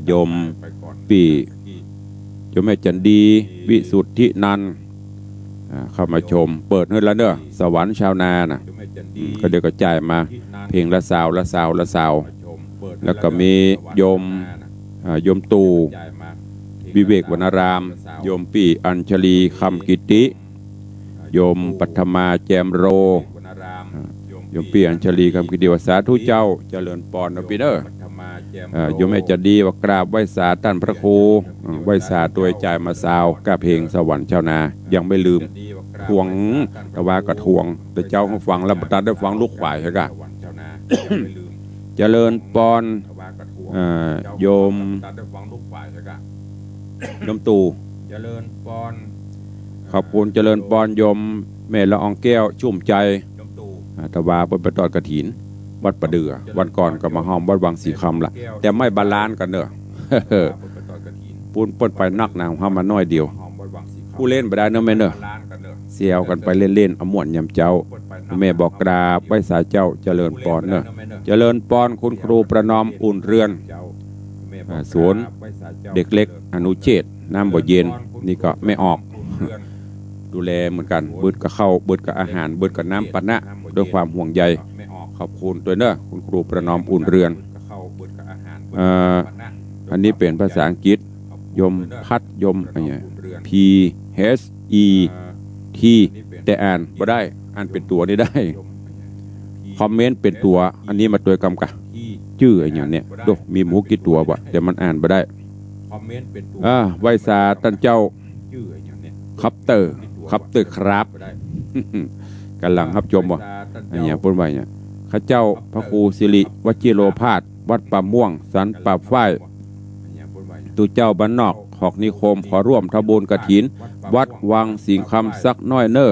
Speaker 1: โยมปีโยมแม่จันดีวิสุทธินันท์เข้ามาชมเปิดเฮือนแล้วเนอะสวรรค์ชาวนาน่ะก็เดี๋ยวก็จ่ายมาเพลงละสาวแล้วก็มีโยมตูวิเวกวรรณรามโยมปีอัญชลีคำกิติโยมปัทมาแจมโรโยมปีอัญชลีคำกิติวสาธุเจ้าเจริญปอนนะพี่เด้อโยมแม่จะดีว่ากราบไหว้สาท่านพระครูไหว้สาตัวใจมาสาวกับเพลงสวรรค์ชาวนายังไม่ลืมทวงแต่ว่าก็ทวงแต่เจ้าเขาฟังแล้วตัดได้ฟังลูกขวายใช่กะเจริญปอนโยมตู่เจริญปอนขอบคุณเจริญปอนโยมแม่ละอองแก้วชุ่มใจตะวาบนประตอดกฐินวัดประเดือวันก่อนก็มาห้อมวัดวังสีคำละแต่ไม่บาลานซ์กันเนอะปูนปนไปนักหนาห้ามมาน้อยเดียวผู้เล่นไปได้เนอะแม่เนอะเสียวกันไปเล่นๆอมวนยำเจ้าแม่บอกกราบไหว้สาเจ้าเจริญปอนเนอะเจริญปอนคุณครูประนอมอุ่นเรือนศูนย์เด็กเล็กอนุเชษน้ำบ่เย็นนี่ก็ไม่ออกดูแลเหมือนกันเบิดกับข้าวเบิดกับอาหารเบิดกับน้ำปะนะด้วยความห่วงใยขอบคุณตัวเนอะคุณครูประนอมอุ่นเรือนอันนี้เป็นภาษาอังกฤษยมพัดยมอะไรเงี้ย P H E T แต่อ่านบ่ได้อ่านเป็นตัวนี่ได้คอมเมนต์เป็นตัวอันนี้มาตัวกำกับชื่ออะไรอย่างเนี้ยดูมีหมูกี่ตัวบ่แต่มันอ่านบ่ได้ไหว้สาท่านเจ้าคัปเตอร์ครับกำลังรับชมบ่อันนี้พูดไว้เนี่ยข้าเจ้าพระครูสิริวชิโรภาสวัดป่าม่วงสันป่าฝ้ายตุเจ้าบ้านนอกหอกนิคมขอร่วมทำบุญกฐินวัดวังสิงคำสักน้อยเนอ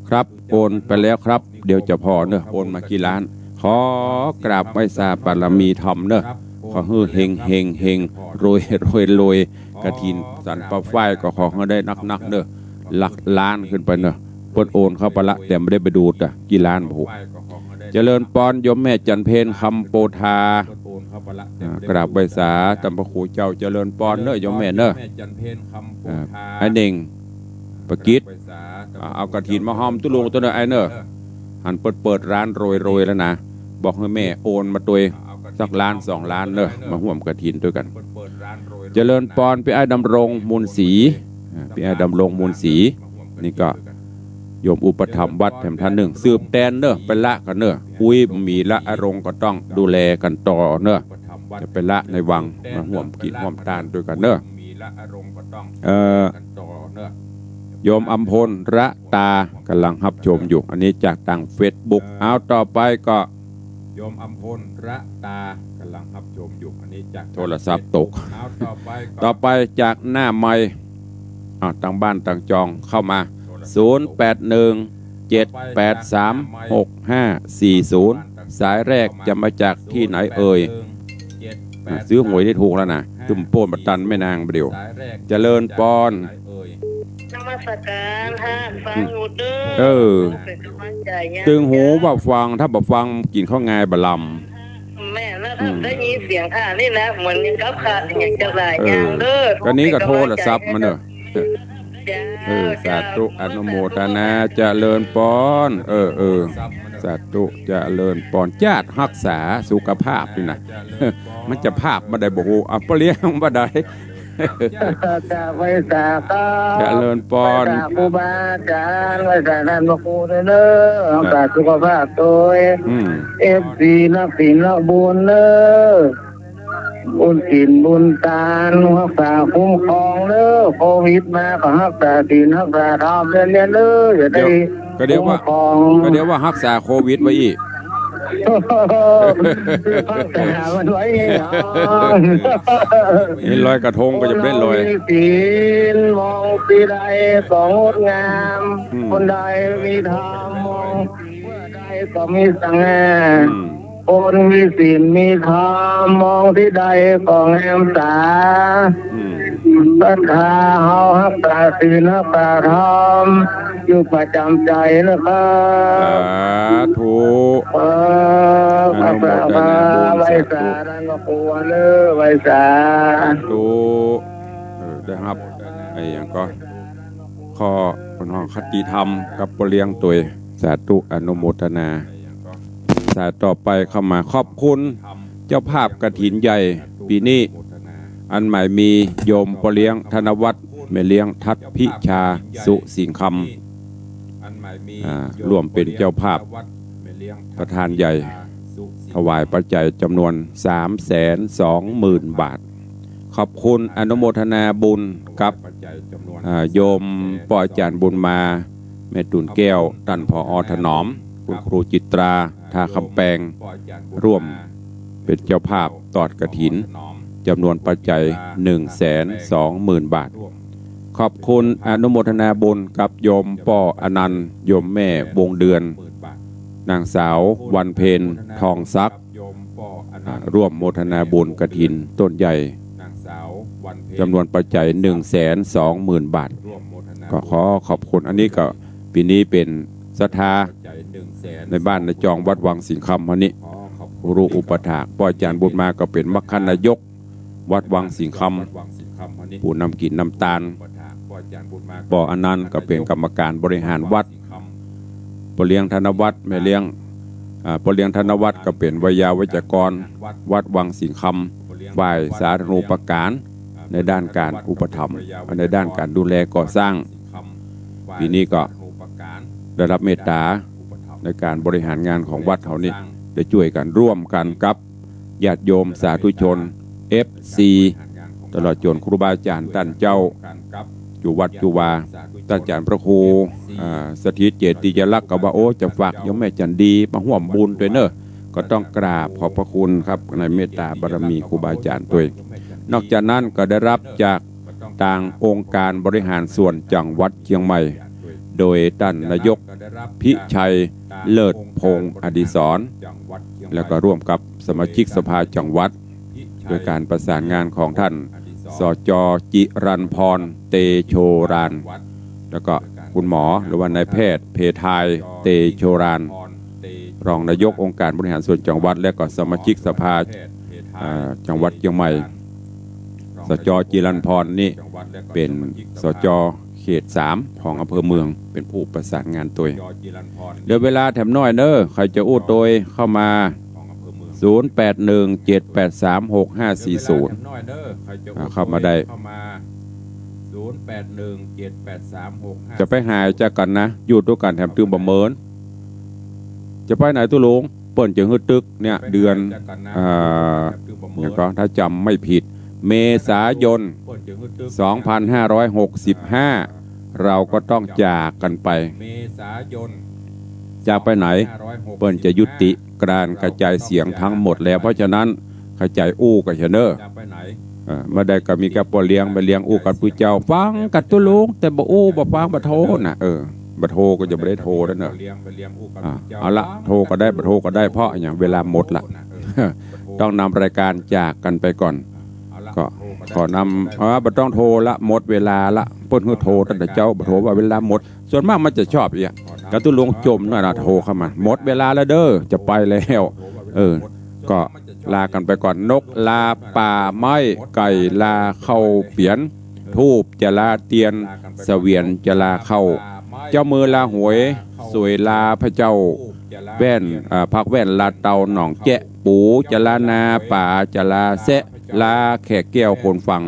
Speaker 1: ครับโอนไปแล้วครับเดี๋ยวจะพอเนอโอนมากี่ล้านขอกราบไหว้สาบารมีธรรมเนอขอฮือเฮงรวยกฐินสันป่าฝ้ายก็ขอให้ได้นักเนอหลักล้านขึ้นไปเนอปนโอนเข้าไปละแต่ไม่ได้ไปดูอ่ะกี่ล้านบุเจริญปอนโยมแม่จันเพนคำโปธากราบไหว้สาตำพระครูเจ้าเจริญปอนเนอะโยมแม่เนอะไอ้เน่งประกิตเอากระถินมาห้อมตุลุงตัวเนอะไอ้เนอะหันเปิดร้านโรยแล้วนะบอกให้แม่โอนมาตัวสักล้าน2 ล้านเนอะมาห่วมกระถินด้วยกันเจริญปอนพี่ไอ้ดำรงมูลศรีพี่ไอ้ดำรงมูลศรีนี่ก็โยมอุปถัมภ์วัดแถมท่านหนึ่งสืบแดนเนอะไปละกันเนอะคุยมีละอารมณ์ก็ต้องดูแลกันต่อเนอะจะไปละในวังมาห่วมกินห่วมทานด้วยกันเนอะโยมอัมพลระตากำลังรับชมอยู่อันนี้จากทางเฟซบุ๊กเอาต่อไปก็โยมอัมพลระตากำลังรับชมอยู่อันนี้จากโทรศัพท์ตกต่อไปจากหน้าไมค์ต่างบ้านต่างจองเข้ามา0817836540สายแรกจะมาจากที่ไหนเอ่ยซื้อหวยได้ถูกแล้วนะจุ่มโป้นบัตันไม่นางเดียวเจริญปอน
Speaker 2: นมัสการฮะฟังอยู่เด้อ
Speaker 1: ตึงหูบ่ฟังถ้าบ่ฟังกินข้าวงายบะล
Speaker 2: ำแม่แล้วถ้าได้ยินเสียงค่ะนี่นะเหมือนกับขาดอย่างจะหลายอย่างเด้อ
Speaker 1: ก็นี้ก็โทรศัพท์มันเนอะสาธุอนุโมทนาเจริญปอนสาธุเจริญปอนญาติรักษาสุขภาพนี่นะมันจะภาพบ่ได้บ่ฮู้เอาเปลี้ยงบ่ได้
Speaker 2: จะไว้สาก็
Speaker 1: เจริญปอน
Speaker 2: ครูบาอาจารย์ไว้สาท่านพระครูเด้อรักษาสุขภาพตัวFC นักศีลนักบุญเด้อบุญศีลบุญทานรักษาคุ้มครองเด้อโควิดมาก็รักษาศีลรักษาธรรมเรียนเด้ออย่าได้
Speaker 1: ก็เดี๋ยวว่ารักษาโควิดไว้อีก
Speaker 2: มันไว้
Speaker 1: นี่ลอยกระทงก็จะเป็นลอย
Speaker 2: ศีลมองปีใดก็งดงามคนใดมีธรรมมองเมื่อใดก็มีสง่าคนมีศีลมีธรรมมองที่ใดก็งามตาศรัทธาเฮารักษาศีลรักษาธรรม อยู่ประจำใจนะครับ
Speaker 1: สาธุ
Speaker 2: ภาษาบาไวสาดังกปูเนอไวสา
Speaker 1: ธุได้ครับไอ้อย่างก็ข้อคนห้องคติธรรมกับปเลี้ยงตัวสาธุอนุโมทนาสาต่อไปเข้ามาขอบคุณเจ้าภาพกฐินใหญ่ปีนี้อันใหม่มีโยมปเลี้ยงธนวัฒน์แม่เลี้ยงทัดพิชาสุสิงคำร่วมเป็นเจ้าภาพประธานใหญ่ถวายปัจจัยจำนวน 320,000 บาทขอบคุณอนุโมทนาบุญกับโยมปออาจารย์บุญมาแม่ตุนแก้วท่านผอ.ถนอมคุณครูจิตราทาคำแปงร่วมเป็นเจ้าภาพตอดกฐินจำนวนปัจจัย 120,000 บาทขอบคุณอนุโมทนาบุญกับโยมป่ออนันต์โยมแม่วงเดือนนางสาววันเพ็ญทองซักร่วมโมทนาบุญกฐินต้นใหญ่จำนวนปัจจัย 120,000 บาทก็ขอขอบคุณอันนี้ก็ปีนี้เป็นศรัทธาในบ้านในจองวัดวังสิงคำวันนี้รูอุปถากป่ออาจารย์บุญมาก็เป็นมัคคณายกวัดวังสิงคำผู้นำกินน้ำตาลป่ออนันต์ก็เป็นกรรมการบริหารวัดปเลี้ยงธนวัฒน์แม่เลี้ยงปเลี้ยงธนวัฒน์ก็เป็นวิทยาวิจกรวัดวังสิงคำฝ่ายสาธารณูปการในด้านการอุปถัมภ์ในด้านการดูแลก่อสร้างปีนี้ก็ได้รับเมตตาในการบริหารงานของวัดเขานี่ได้ช่วยกันร่วมกันกับญาติโยมสาธุชน FC ตลอดจนครูบาอาจารย์ท่านเจ้าอยู่วัดจุวาท่านอาจารย์พระครูสถิตเจติยลักษณ์ก็ว่าโอ้จะฝากโยมแม่จันดีมาห่วมบุญด้วยเนอะก็ต้องกราบขอบพระคุณครับในเมตตาบารมีครูบาอาจารย์ตัวนอกจากนั้นก็ได้รับจากต่างองค์การบริหารส่วนจังหวัดเชียงใหม่โดยท่านนายกพิชัยเลิศพงศ์อดิศรแล้วก็ร่วมกับสมาชิกสภาจังหวัดโดยการประสานงานของท่านสจ.จิรันพรเตโชรานแล้วก็คุณหมอหรือว่านายแพทย์เพทายเตโชรานรองนายกองค์การบริหารส่วนจังหวัดและก็สมาชิกสภาจังหวัดเชียงใหม่สจ.จิรันพรนี่เป็นสจ.เขต 3ของอำเภอเมืองเป็นผู้ประสานงานตัวเดี๋ยวเวลาแถมน้อยเนอะใครจะอู้ตัวเข้ามา0817836540เข้ามาได้จะไปหายจากกันนะอยู่ด้วยกันแถมตื่นบ่เมินจะไปไหนตุลุงเปิ่นจะฮึดตึกเนี่ยเดือนเนี่ยก็ถ้าจำไม่ผิดเมษายน 2565เราก็ต้องจากกันไปจากไปไหนเปิ้นจะยุติการกระจายเสียงทั้งหมดแล้วเพราะฉะนั้นกระจายอู้กับเชเนอร์มาได้ก็มีกับปอเลี้ยงไปเลี้ยงอู้กับผู้เจ้าฟังกัดตุลุงแต่บ่อู้บ่ฟังบ่โทนะบ่โทก็จะไม่ได้โทแล้วเนอะเอาละโทก็ได้บ่โทก็ได้เพราะอย่างเวลาหมดละต้องนำรายการจากกันไปก่อนก็ขอนำบ่ต้องโทรละหมดเวลาละเปิ้นคือโทรตั้งแต่เจ้าบ่โทรว่าเวลาหมดส่วนมากมันจะชอบอีกกระตุ้นลงจมหน่อยนะโทรเข้ามาหมดเวลาแล้วเด้อจะไปแล้วก็ลากันไปก่อนนกลาป่าไม้ไก่ลาเข้าเปียนทูบจะลาเตียนเสวียนจะลาเข้าเจ้ามือลาหวยสวยลาพระเจ้าแว่นพักแว่นลาเตาหนองแจะปูจะลานาป่าจะลาแซะลาแขกแก้วคนฟัง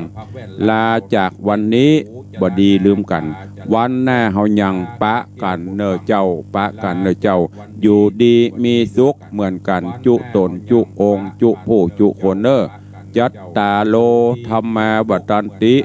Speaker 1: ลาจากวันนี้บ่ดีลืมกันวันหน้าเฮายังปะกันเนอเจ้าปะกันเนอเจ้าอยู่ดีมีสุขเหมือนกันจุตนจุองค์จุผู้จุคนเนอจัตตาโลธรรมาวัฏันติ